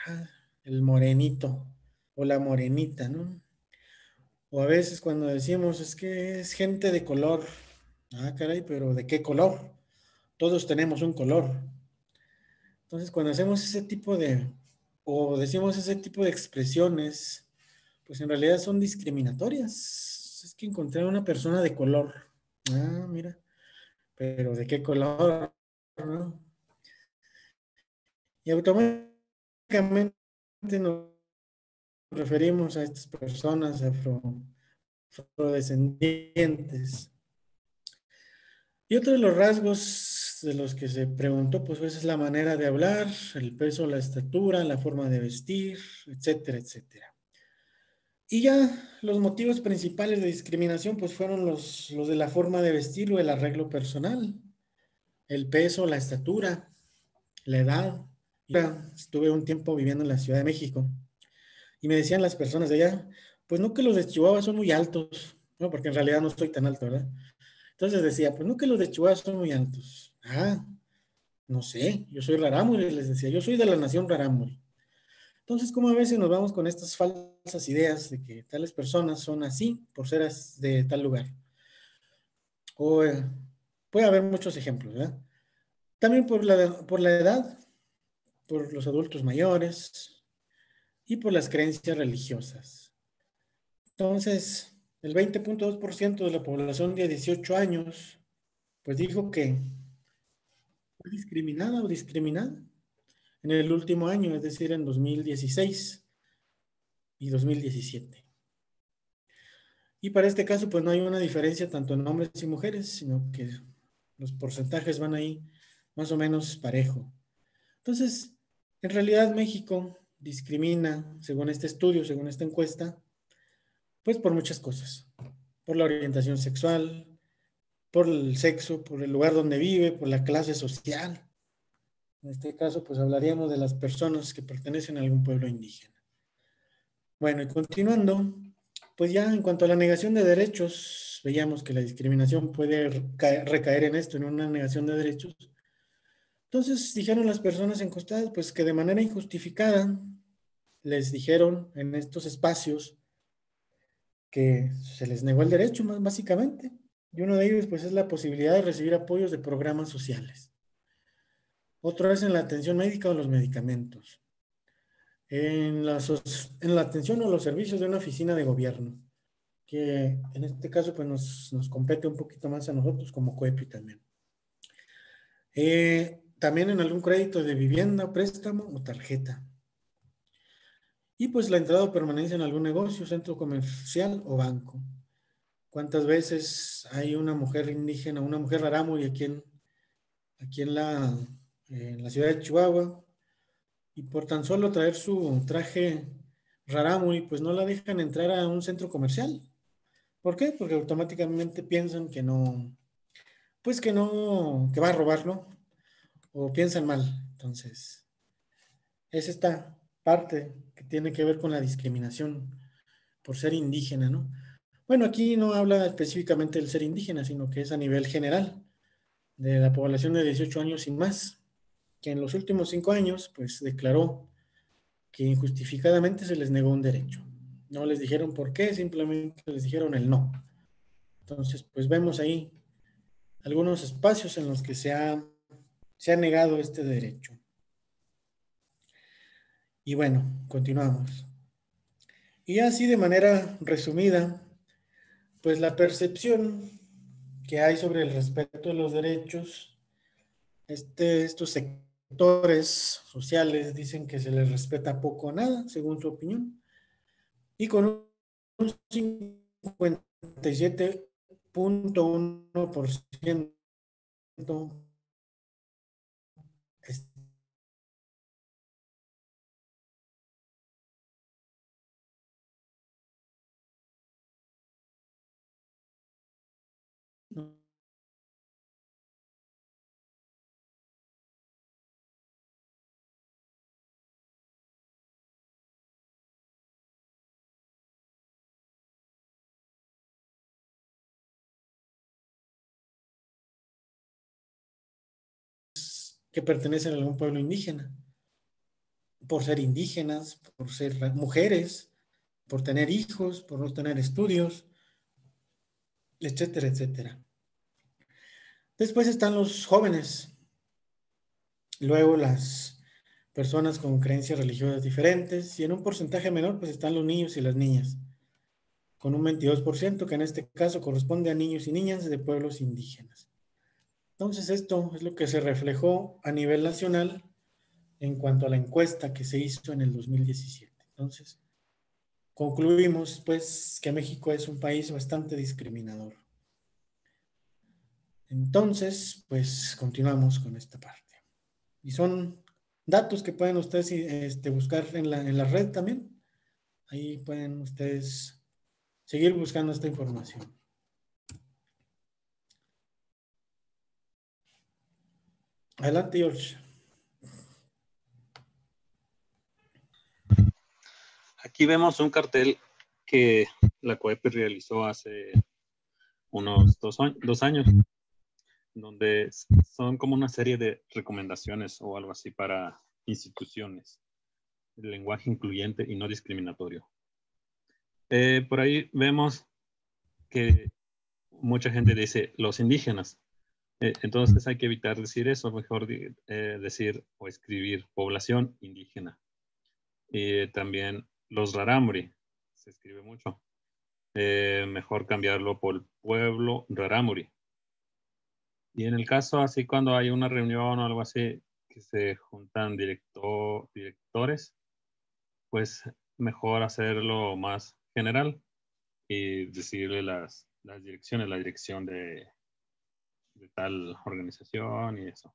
el morenito o la morenita, ¿no? O a veces cuando decimos, es que es gente de color. Ah, caray, pero ¿de qué color? Todos tenemos un color. Entonces, cuando hacemos ese tipo o decimos ese tipo de expresiones, pues en realidad son discriminatorias. Es que encontré a una persona de color. Ah, mira, pero ¿de qué color? ¿No? Y automáticamente nos referimos a estas personas afrodescendientes. Y otro de los rasgos de los que se preguntó, pues es la manera de hablar, el peso, la estatura, la forma de vestir, etcétera, etcétera. Y ya los motivos principales de discriminación, pues fueron los de la forma de vestir o el arreglo personal, el peso, la estatura, la edad. Ya estuve un tiempo viviendo en la Ciudad de México y me decían las personas de allá, pues no que los de Chihuahua son muy altos, no, porque en realidad no estoy tan alto, ¿verdad? Entonces decía, pues no que los de Chihuahua son muy altos. Ah, no sé, yo soy Rarámuri, les decía, yo soy de la nación Rarámuri. Entonces, como a veces nos vamos con estas falsas ideas de que tales personas son así por ser de tal lugar. O puede haber muchos ejemplos, ¿verdad? También por la edad, por los adultos mayores y por las creencias religiosas. Entonces, el 20.2% de la población de 18 años, pues dijo que fue discriminada o discriminada en el último año, es decir, en 2016 y 2017. Y para este caso, pues no hay una diferencia tanto en hombres y mujeres, sino que los porcentajes van ahí más o menos parejo. Entonces, en realidad México discrimina, según este estudio, según esta encuesta, pues por muchas cosas. Por la orientación sexual, por el sexo, por el lugar donde vive, por la clase social. En este caso, pues hablaríamos de las personas que pertenecen a algún pueblo indígena. Bueno, y continuando, pues ya en cuanto a la negación de derechos, veíamos que la discriminación puede recaer en esto, en una negación de derechos. Entonces dijeron las personas encuestadas, pues que de manera injustificada les dijeron en estos espacios que se les negó el derecho, más básicamente. Y uno de ellos, pues, es la posibilidad de recibir apoyos de programas sociales. Otro es en la atención médica o los medicamentos. En la atención o los servicios de una oficina de gobierno, que en este caso pues nos compete un poquito más a nosotros como COEPI también. También en algún crédito de vivienda, préstamo o tarjeta. Y pues la entrada o permanencia en algún negocio, centro comercial o banco. ¿Cuántas veces hay una mujer indígena, una mujer rarámuri aquí en la ciudad de Chihuahua, y por tan solo traer su traje rarámuri, pues no la dejan entrar a un centro comercial? ¿Por qué? Porque automáticamente piensan que no, pues que no, que va a robarlo, o piensan mal. Entonces, es esta parte que tiene que ver con la discriminación por ser indígena, ¿no? Bueno, aquí no habla específicamente del ser indígena, sino que es a nivel general de la población de 18 años y más, que en los últimos 5 años, pues declaró que injustificadamente se les negó un derecho. No les dijeron por qué, simplemente les dijeron el no. Entonces, pues vemos ahí algunos espacios en los que se ha negado este derecho. Y bueno, continuamos. Y así de manera resumida, pues la percepción que hay sobre el respeto de los derechos, estos sectores sociales dicen que se les respeta poco o nada, según su opinión, y con un 57.1% que pertenecen a algún pueblo indígena, por ser indígenas, por ser mujeres, por tener hijos, por no tener estudios, etcétera, etcétera. Después están los jóvenes, luego las personas con creencias religiosas diferentes y en un porcentaje menor pues están los niños y las niñas, con un 22% que en este caso corresponde a niños y niñas de pueblos indígenas. Entonces esto es lo que se reflejó a nivel nacional en cuanto a la encuesta que se hizo en el 2017. Entonces, concluimos pues que México es un país bastante discriminador. Entonces, pues continuamos con esta parte. Y son datos que pueden ustedes buscar en la red también. Ahí pueden ustedes seguir buscando esta información. Adelante, George. Aquí vemos un cartel que la COEPI realizó hace unos 2 años, donde son como una serie de recomendaciones o algo así para instituciones, el lenguaje incluyente y no discriminatorio. Por ahí vemos que mucha gente dice los indígenas. Entonces hay que evitar decir eso, mejor decir o escribir población indígena. Y también los rarámuri, se escribe mucho. Mejor cambiarlo por pueblo rarámuri. Y en el caso así cuando hay una reunión o algo así que se juntan directores, pues mejor hacerlo más general y decirle las direcciones, la dirección de tal organización y eso.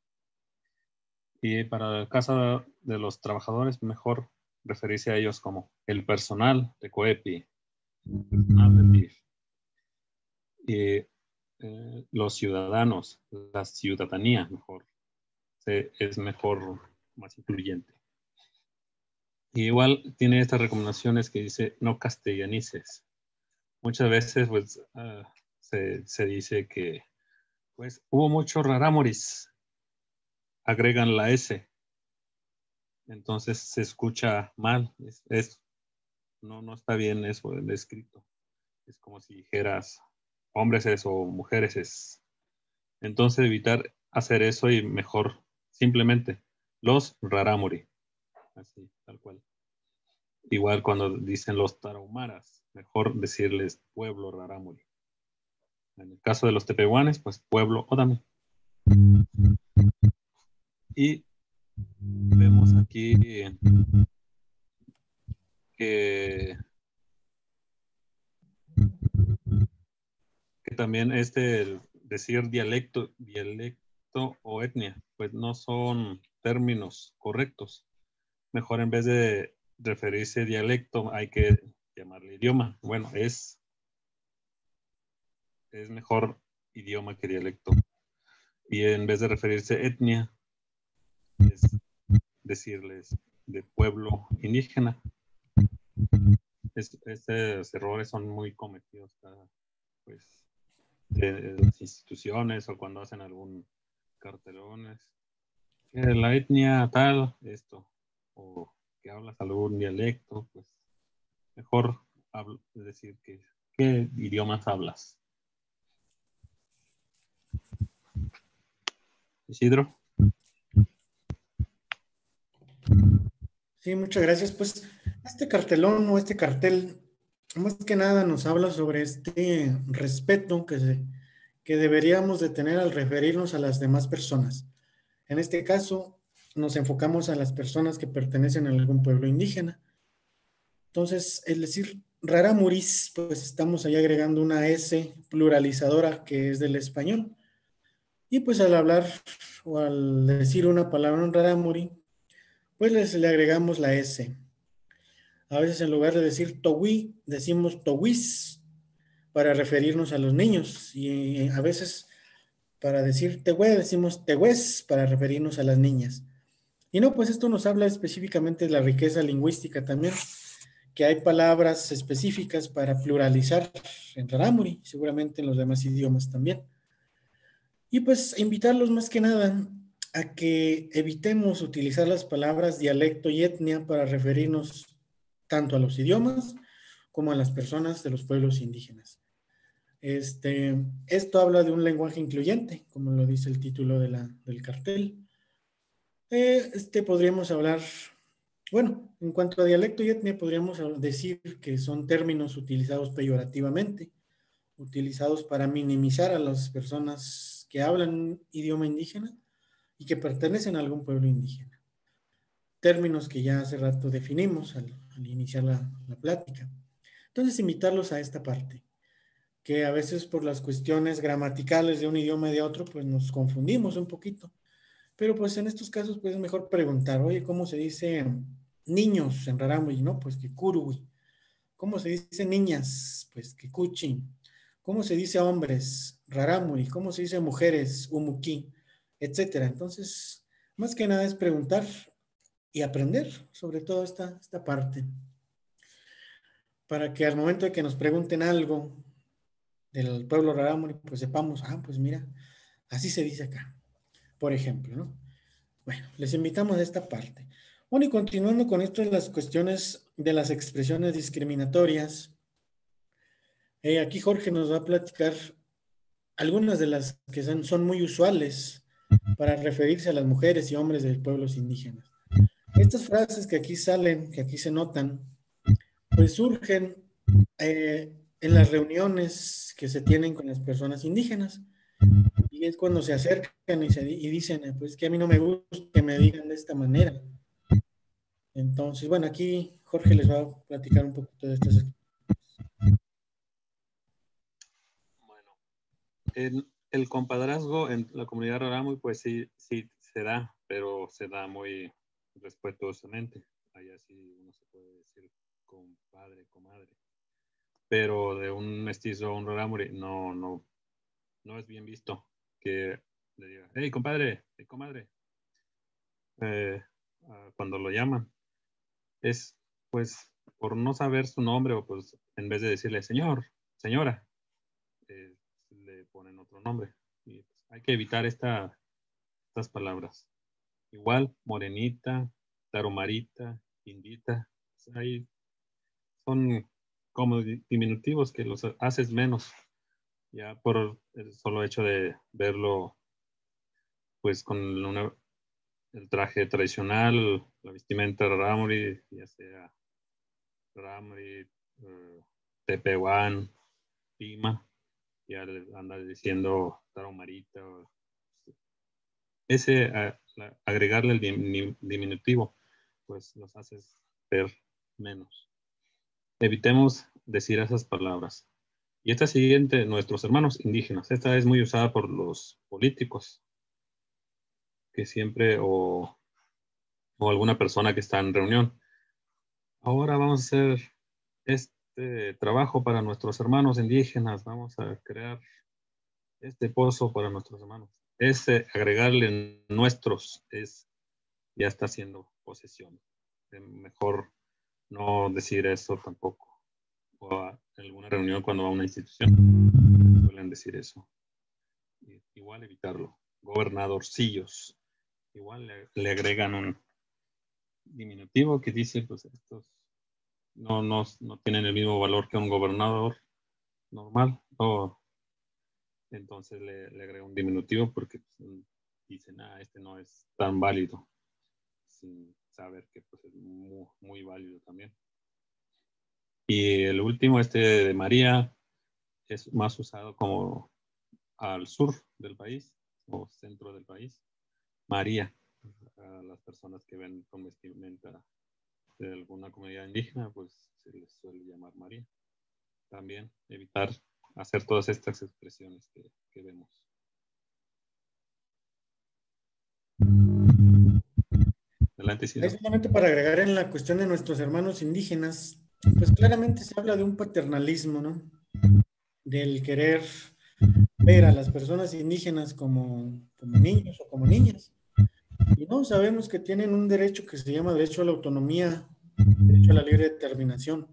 Y para el caso de los trabajadores, mejor referirse a ellos como el personal de COEPI, el personal de TIF, y los ciudadanos, la ciudadanía, mejor. Es mejor, más incluyente. Y igual tiene estas recomendaciones que dice no castellanices. Muchas veces pues, se dice que pues, hubo muchos rarámuris, agregan la S. Entonces se escucha mal. No está bien eso del escrito. Es como si dijeras hombres es o mujeres es. Entonces evitar hacer eso y mejor simplemente los rarámuri. Así, tal cual. Igual cuando dicen los tarahumaras, mejor decirles pueblo rarámuri. En el caso de los tepehuanes, pues pueblo ódame. Y vemos aquí que también decir dialecto o etnia, pues no son términos correctos. Mejor en vez de referirse dialecto, hay que llamarle idioma. Bueno, es mejor idioma que dialecto. Y en vez de referirse etnia, es decirles de pueblo indígena. Estos errores son muy cometidos pues, de las instituciones o cuando hacen algún cartelones. La etnia tal, esto, o que hablas algún dialecto, pues mejor decir qué idiomas hablas. Isidro. Sí, muchas gracias. Pues este cartelón o este cartel, más que nada nos habla sobre este respeto que deberíamos de tener al referirnos a las demás personas. En este caso, nos enfocamos a las personas que pertenecen a algún pueblo indígena. Entonces, el decir rarámuris, pues estamos ahí agregando una S pluralizadora que es del español. Y pues al hablar o al decir una palabra en rarámuri, pues le agregamos la S. A veces en lugar de decir towí, decimos towis. para referirnos a los niños y a veces para decir tehue decimos tehues para referirnos a las niñas. Y no, pues esto nos habla específicamente de la riqueza lingüística también, que hay palabras específicas para pluralizar en Rarámuri, seguramente en los demás idiomas también. Y pues invitarlos más que nada a que evitemos utilizar las palabras dialecto y etnia para referirnos tanto a los idiomas como a las personas de los pueblos indígenas. Esto habla de un lenguaje incluyente, como lo dice el título del cartel. Podríamos hablar, bueno, en cuanto a dialecto y etnia, podríamos decir que son términos utilizados peyorativamente, utilizados para minimizar a las personas que hablan un idioma indígena y que pertenecen a algún pueblo indígena. Términos que ya hace rato definimos al iniciar la plática. Entonces, invitarlos a esta parte, que a veces por las cuestiones gramaticales de un idioma y de otro, pues nos confundimos un poquito. Pero pues en estos casos, pues es mejor preguntar, oye, ¿cómo se dice niños en Rarámuri? ¿No? Pues que curui. ¿Cómo se dice niñas? Pues que cuchi. ¿Cómo se dice hombres? Rarámuri. ¿Cómo se dice mujeres? Umuki, etcétera. Entonces, más que nada es preguntar y aprender sobre todo esta parte, para que al momento de que nos pregunten algo del pueblo Rarámuri, pues sepamos, pues mira, así se dice acá, por ejemplo, ¿no? Bueno, les invitamos a esta parte. Bueno, y continuando con esto en las cuestiones de las expresiones discriminatorias, aquí Jorge nos va a platicar algunas de las que son muy usuales para referirse a las mujeres y hombres de pueblos indígenas. Estas frases que aquí salen, que aquí se notan, pues surgen en las reuniones que se tienen con las personas indígenas. Y es cuando se acercan y dicen, pues que a mí no me gusta que me digan de esta manera. Entonces, bueno, aquí Jorge les va a platicar un poquito de estas. Bueno, el compadrazgo en la comunidad Rarámuri, pues sí se da, pero se da muy respetuosamente. Allá sí uno se puede decir compadre, comadre. Pero de un mestizo a un Rarámuri no es bien visto que le diga, hey compadre, hey comadre, cuando lo llaman. Es pues por no saber su nombre o pues en vez de decirle señor, señora, le ponen otro nombre. Y pues, hay que evitar estas palabras. Igual, morenita, taromarita, indita, pues, ahí son como diminutivos que los haces menos, ya por el solo hecho de verlo pues con el traje tradicional, la vestimenta Rarámuri, ya sea Rarámuri, Tepehuán, Pima, ya le anda diciendo taromarita. Ese, agregarle el diminutivo, pues los haces ver menos. Evitemos decir esas palabras. Y esta siguiente, nuestros hermanos indígenas. Esta es muy usada por los políticos, que siempre, o alguna persona que está en reunión. Ahora vamos a hacer este trabajo para nuestros hermanos indígenas. Vamos a crear este pozo para nuestros hermanos. Ese agregarle nuestros ya está haciendo posesión. Mejor no decir eso tampoco. O en alguna reunión cuando va a una institución suelen decir eso. Igual evitarlo. Gobernadorcillos. Igual le agregan un diminutivo que dice, pues estos no tienen el mismo valor que un gobernador normal. Entonces le agrega un diminutivo porque pues, dicen, este no es tan válido, sin saber que pues, es muy, muy válido también. Y el último, de María, es más usado como al sur del país o centro del país. María, a las personas que ven con vestimenta de alguna comunidad indígena, pues se les suele llamar María. También evitar hacer todas estas expresiones que vemos. Adelante, Isidro. Solamente para agregar en la cuestión de nuestros hermanos indígenas, pues claramente se habla de un paternalismo, ¿no? del querer ver a las personas indígenas como niños o como niñas. Y no, sabemos que tienen un derecho que se llama derecho a la autonomía, derecho a la libre determinación.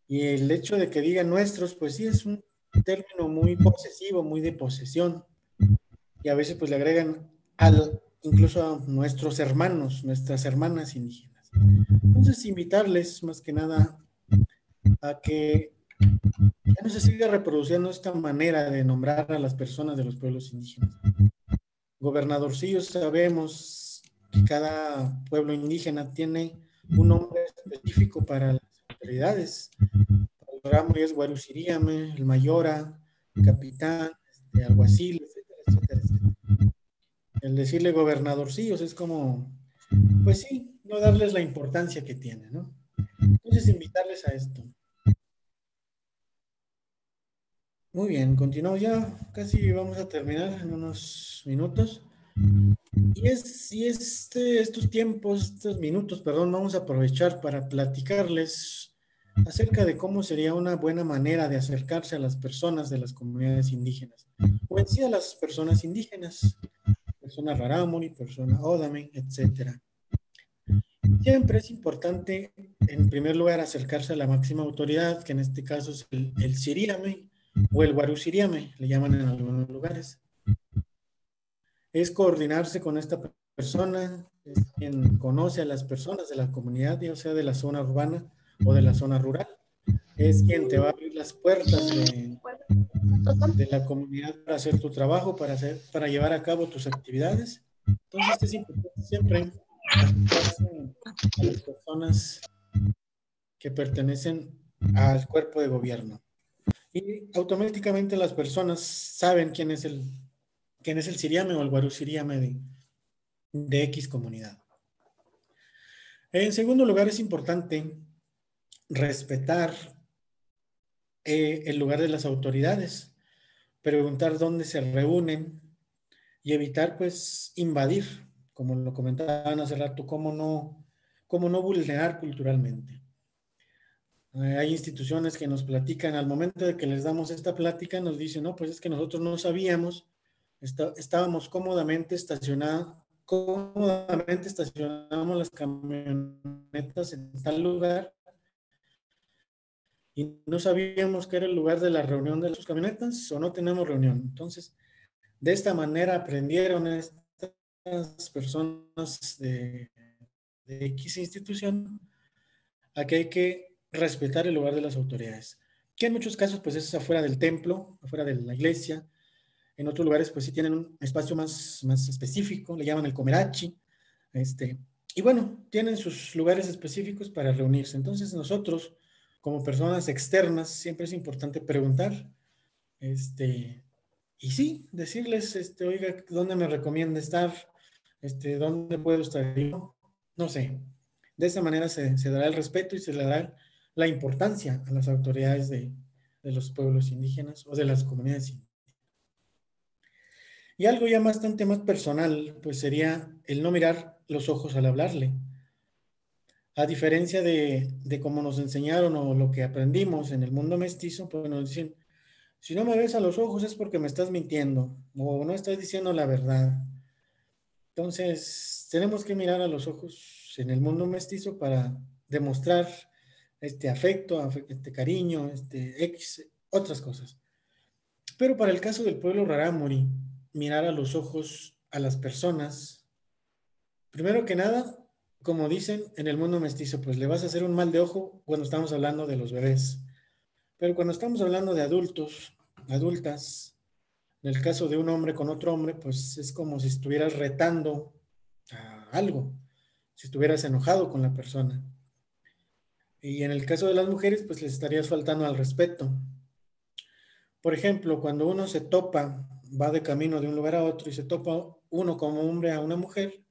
Y el hecho de que digan nuestros, pues sí es un término muy posesivo, muy de posesión. Y a veces pues le agregan incluso a nuestros hermanos, nuestras hermanas indígenas. Entonces invitarles más que nada a que ya no se siga reproduciendo esta manera de nombrar a las personas de los pueblos indígenas. Gobernadorcillos, sabemos que cada pueblo indígena tiene un nombre específico para las autoridades. El Ramoy es Guarusiriame, el Mayora, el Capitán, Alguacil, etcétera, etcétera, etcétera. El decirle gobernadorcillos es como, pues sí, no darles la importancia que tiene, ¿no? Entonces invitarles a esto. Muy bien, continuamos ya, casi vamos a terminar en unos minutos. Estos tiempos, estos minutos, perdón, vamos a aprovechar para platicarles acerca de cómo sería una buena manera de acercarse a las personas de las comunidades indígenas, o en sí a las personas indígenas, persona Rarámuri, persona Ódame, etcétera. Siempre es importante, en primer lugar, acercarse a la máxima autoridad, que en este caso es el Siríame o el Guarusiriame, le llaman en algunos lugares. Es coordinarse con esta persona, es quien conoce a las personas de la comunidad, ya sea de la zona urbana o de la zona rural. Es quien te va a abrir las puertas de la comunidad para hacer tu trabajo, para llevar a cabo tus actividades. Entonces es importante siempre acercarse a las personas que pertenecen al cuerpo de gobierno. Y automáticamente las personas saben quién es el Siriame o el Guarusiriame de X comunidad. En segundo lugar, es importante respetar el lugar de las autoridades, preguntar dónde se reúnen y evitar, pues, invadir, como lo comentaban hace rato, cómo no vulnerar culturalmente. Hay instituciones que nos platican, al momento de que les damos esta plática, nos dicen, no, pues es que nosotros no sabíamos, estábamos cómodamente estacionamos las camionetas en tal lugar y no sabíamos que era el lugar de la reunión de las camionetas o no tenemos reunión. Entonces, de esta manera aprendieron estas personas de X institución a que hay que respetar el lugar de las autoridades. Que en muchos casos, pues, es afuera del templo, afuera de la iglesia. En otros lugares, pues, sí tienen un espacio más específico, le llaman el comerachi. Y bueno, tienen sus lugares específicos para reunirse. Entonces, nosotros, como personas externas, siempre es importante preguntar, y sí, decirles, oiga, ¿dónde me recomienda estar? ¿Dónde puedo estar yo? No sé. De esa manera se dará el respeto y se le dará la importancia a las autoridades de los pueblos indígenas o de las comunidades indígenas. Y algo ya bastante más personal, pues sería el no mirar los ojos al hablarle. A diferencia de cómo nos enseñaron o lo que aprendimos en el mundo mestizo, pues nos dicen, si no me ves a los ojos es porque me estás mintiendo o no estás diciendo la verdad. Entonces, tenemos que mirar a los ojos en el mundo mestizo para demostrar este afecto, este cariño, X, otras cosas. Pero para el caso del pueblo rarámuri, mirar a los ojos a las personas, primero que nada, como dicen en el mundo mestizo, pues le vas a hacer un mal de ojo cuando estamos hablando de los bebés. Pero cuando estamos hablando de adultos, adultas, en el caso de un hombre con otro hombre, pues es como si estuvieras retando a algo, si estuvieras enojado con la persona. Y en el caso de las mujeres, pues les estarías faltando al respeto. Por ejemplo, cuando uno se topa, va de camino de un lugar a otro y se topa uno como hombre a una mujer,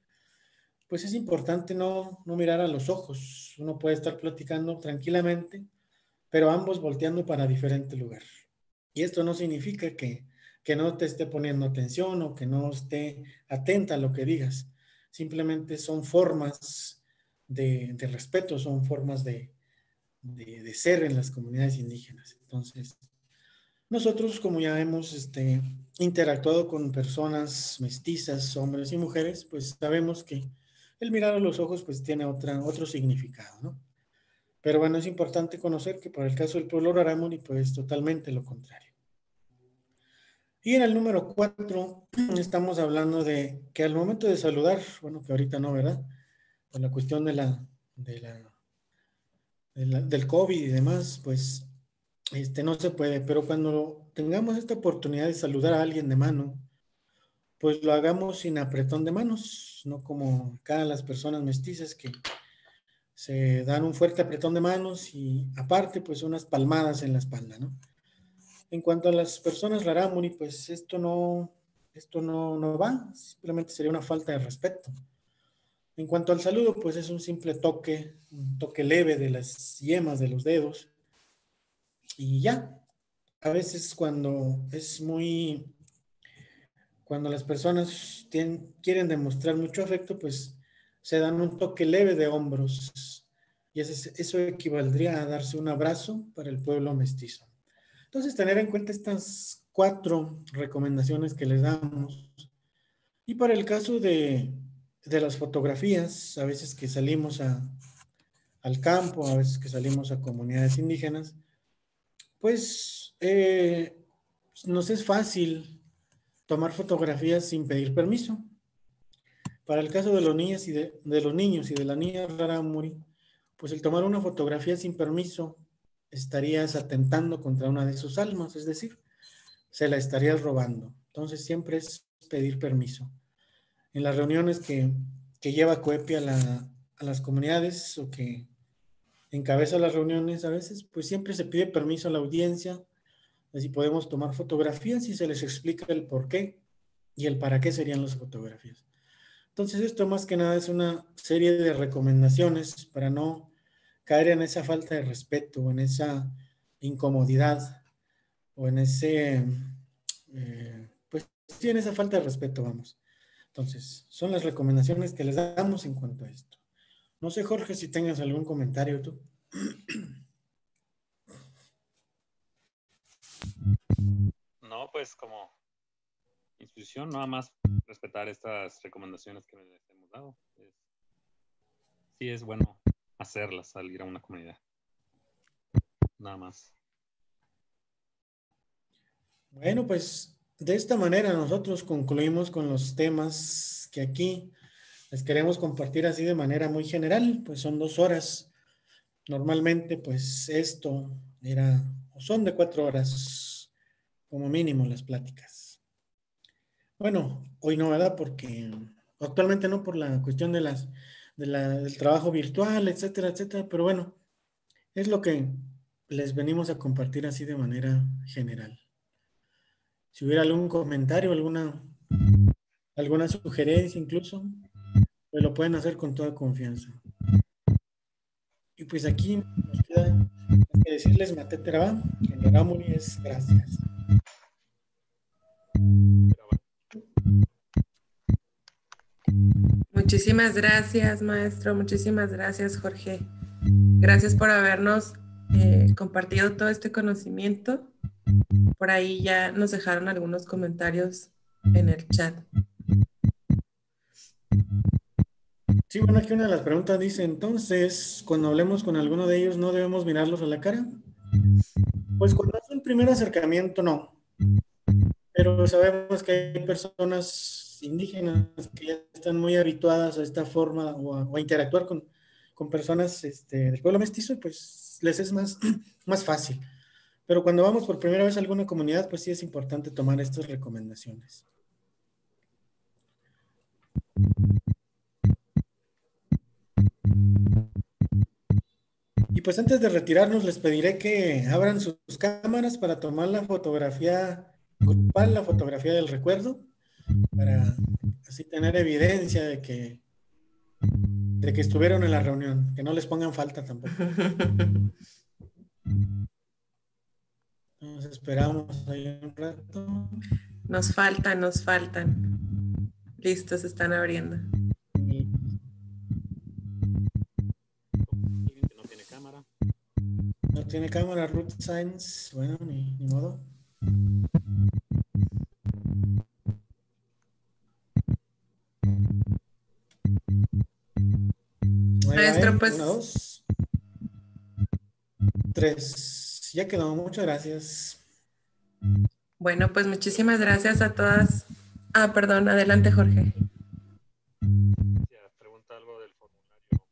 pues es importante no mirar a los ojos. Uno puede estar platicando tranquilamente, pero ambos volteando para diferente lugar. Y esto no significa que no te esté poniendo atención o que no esté atenta a lo que digas. Simplemente son formas de respeto, son formas de ser en las comunidades indígenas. Entonces, Nosotros, como ya hemos interactuado con personas mestizas, hombres y mujeres, pues sabemos que el mirar a los ojos pues tiene otro significado, ¿no? Pero bueno, es importante conocer que para el caso del pueblo rarámuri, pues totalmente lo contrario. Y en el número 4 estamos hablando de que al momento de saludar, bueno, que ahorita no, ¿verdad? Por la cuestión del COVID y demás, pues no se puede, pero cuando tengamos esta oportunidad de saludar a alguien de mano, pues lo hagamos sin apretón de manos, no como acá las personas mestizas que se dan un fuerte apretón de manos y aparte pues unas palmadas en la espalda, ¿no? En cuanto a las personas rarámuri, pues esto no va, simplemente sería una falta de respeto. En cuanto al saludo, pues es un toque leve de las yemas de los dedos y ya. A veces cuando las personas quieren demostrar mucho afecto, pues se dan un toque leve de hombros y eso equivaldría a darse un abrazo para el pueblo mestizo. Entonces, tener en cuenta estas 4 recomendaciones que les damos. Y para el caso de las fotografías, a veces que salimos al campo, a veces que salimos a comunidades indígenas, pues nos es fácil tomar fotografías sin pedir permiso. Para el caso de los niños de los niños y de la niña rarámuri, pues el tomar una fotografía sin permiso estarías atentando contra una de sus almas, es decir, se la estarías robando. Entonces siempre es pedir permiso. En las reuniones que lleva COEPI a las comunidades o que encabeza las reuniones a veces, pues siempre se pide permiso a la audiencia, así podemos tomar fotografías y se les explica el por qué y el para qué serían las fotografías. Entonces esto más que nada es una serie de recomendaciones para no caer en esa falta de respeto, en esa incomodidad o en pues sí, en esa falta de respeto, vamos. Entonces, son las recomendaciones que les damos en cuanto a esto. No sé, Jorge, si tengas algún comentario tú. No, pues como institución, nada más respetar estas recomendaciones que les hemos dado. Sí es bueno hacerlas al ir a una comunidad. Nada más. Bueno, pues de esta manera nosotros concluimos con los temas que aquí les queremos compartir así de manera muy general, pues son 2 horas. Normalmente, pues esto son de 4 horas como mínimo las pláticas. Bueno, hoy no, ¿verdad? Porque actualmente no por la cuestión del trabajo virtual, etcétera, etcétera, pero bueno, es lo que les venimos a compartir así de manera general. Si hubiera algún comentario, alguna sugerencia incluso, pues lo pueden hacer con toda confianza. Y pues aquí nos queda más que decirles Mateterabá, que en Rarámuri es gracias. Muchísimas gracias, maestro. Muchísimas gracias, Jorge. Gracias por habernos compartido todo este conocimiento. Por ahí ya nos dejaron algunos comentarios en el chat. Sí, bueno, aquí una de las preguntas dice, entonces, cuando hablemos con alguno de ellos, ¿no debemos mirarlos a la cara? Pues cuando es un primer acercamiento, no. Pero sabemos que hay personas indígenas que ya están muy habituadas a esta forma o a interactuar con personas del pueblo mestizo, pues les es más fácil. Pero cuando vamos por primera vez a alguna comunidad, pues sí es importante tomar estas recomendaciones. Y pues antes de retirarnos, les pediré que abran sus cámaras para tomar la fotografía grupal, la fotografía del recuerdo, para así tener evidencia de que estuvieron en la reunión, que no les pongan falta tampoco. Nos esperamos ahí un rato. Nos faltan. Listo, se están abriendo. No tiene cámara. No tiene cámara, Ruth Sainz. Bueno, ni modo. Maestro, pues. 1, 2, 3. Ya quedó, muchas gracias. Bueno, pues muchísimas gracias a todas. Ah, perdón, adelante, Jorge. Pregunta algo del formulario.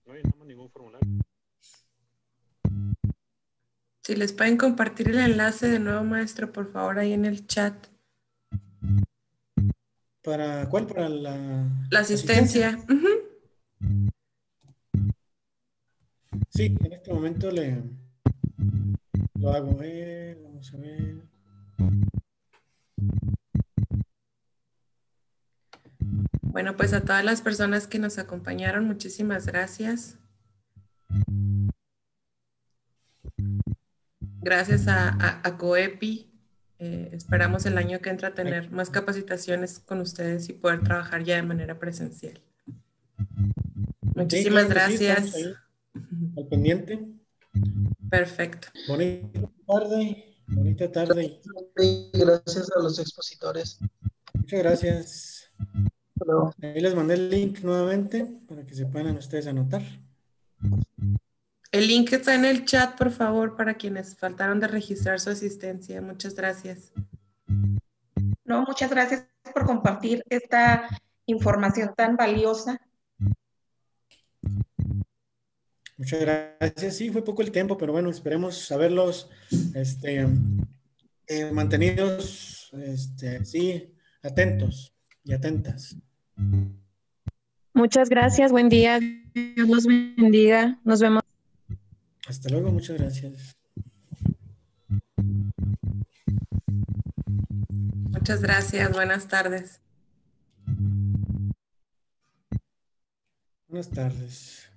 No hay ningún formulario. Si les pueden compartir el enlace de nuevo, maestro, por favor, ahí en el chat. ¿Para cuál? Para la asistencia. Uh-huh. Sí, en este momento lo hago. Vamos a ver. Bueno, pues a todas las personas que nos acompañaron, muchísimas gracias. Gracias a COEPI. Esperamos el año que entra tener más capacitaciones con ustedes y poder trabajar ya de manera presencial. Muchísimas Sí, claro, gracias. Sí, estamos ahí, al pendiente. Perfecto. Bonita tarde. Gracias a los expositores. Muchas gracias. Hello. Ahí les mandé el link nuevamente para que se puedan ustedes anotar. El link está en el chat, por favor, para quienes faltaron de registrar su asistencia. Muchas gracias. No, muchas gracias por compartir esta información tan valiosa. Muchas gracias. Sí, fue poco el tiempo, pero bueno, esperemos haberlos mantenidos sí, atentos y atentas. Muchas gracias, buen día, Dios los bendiga, nos vemos. Hasta luego, muchas gracias. Muchas gracias, buenas tardes. Buenas tardes.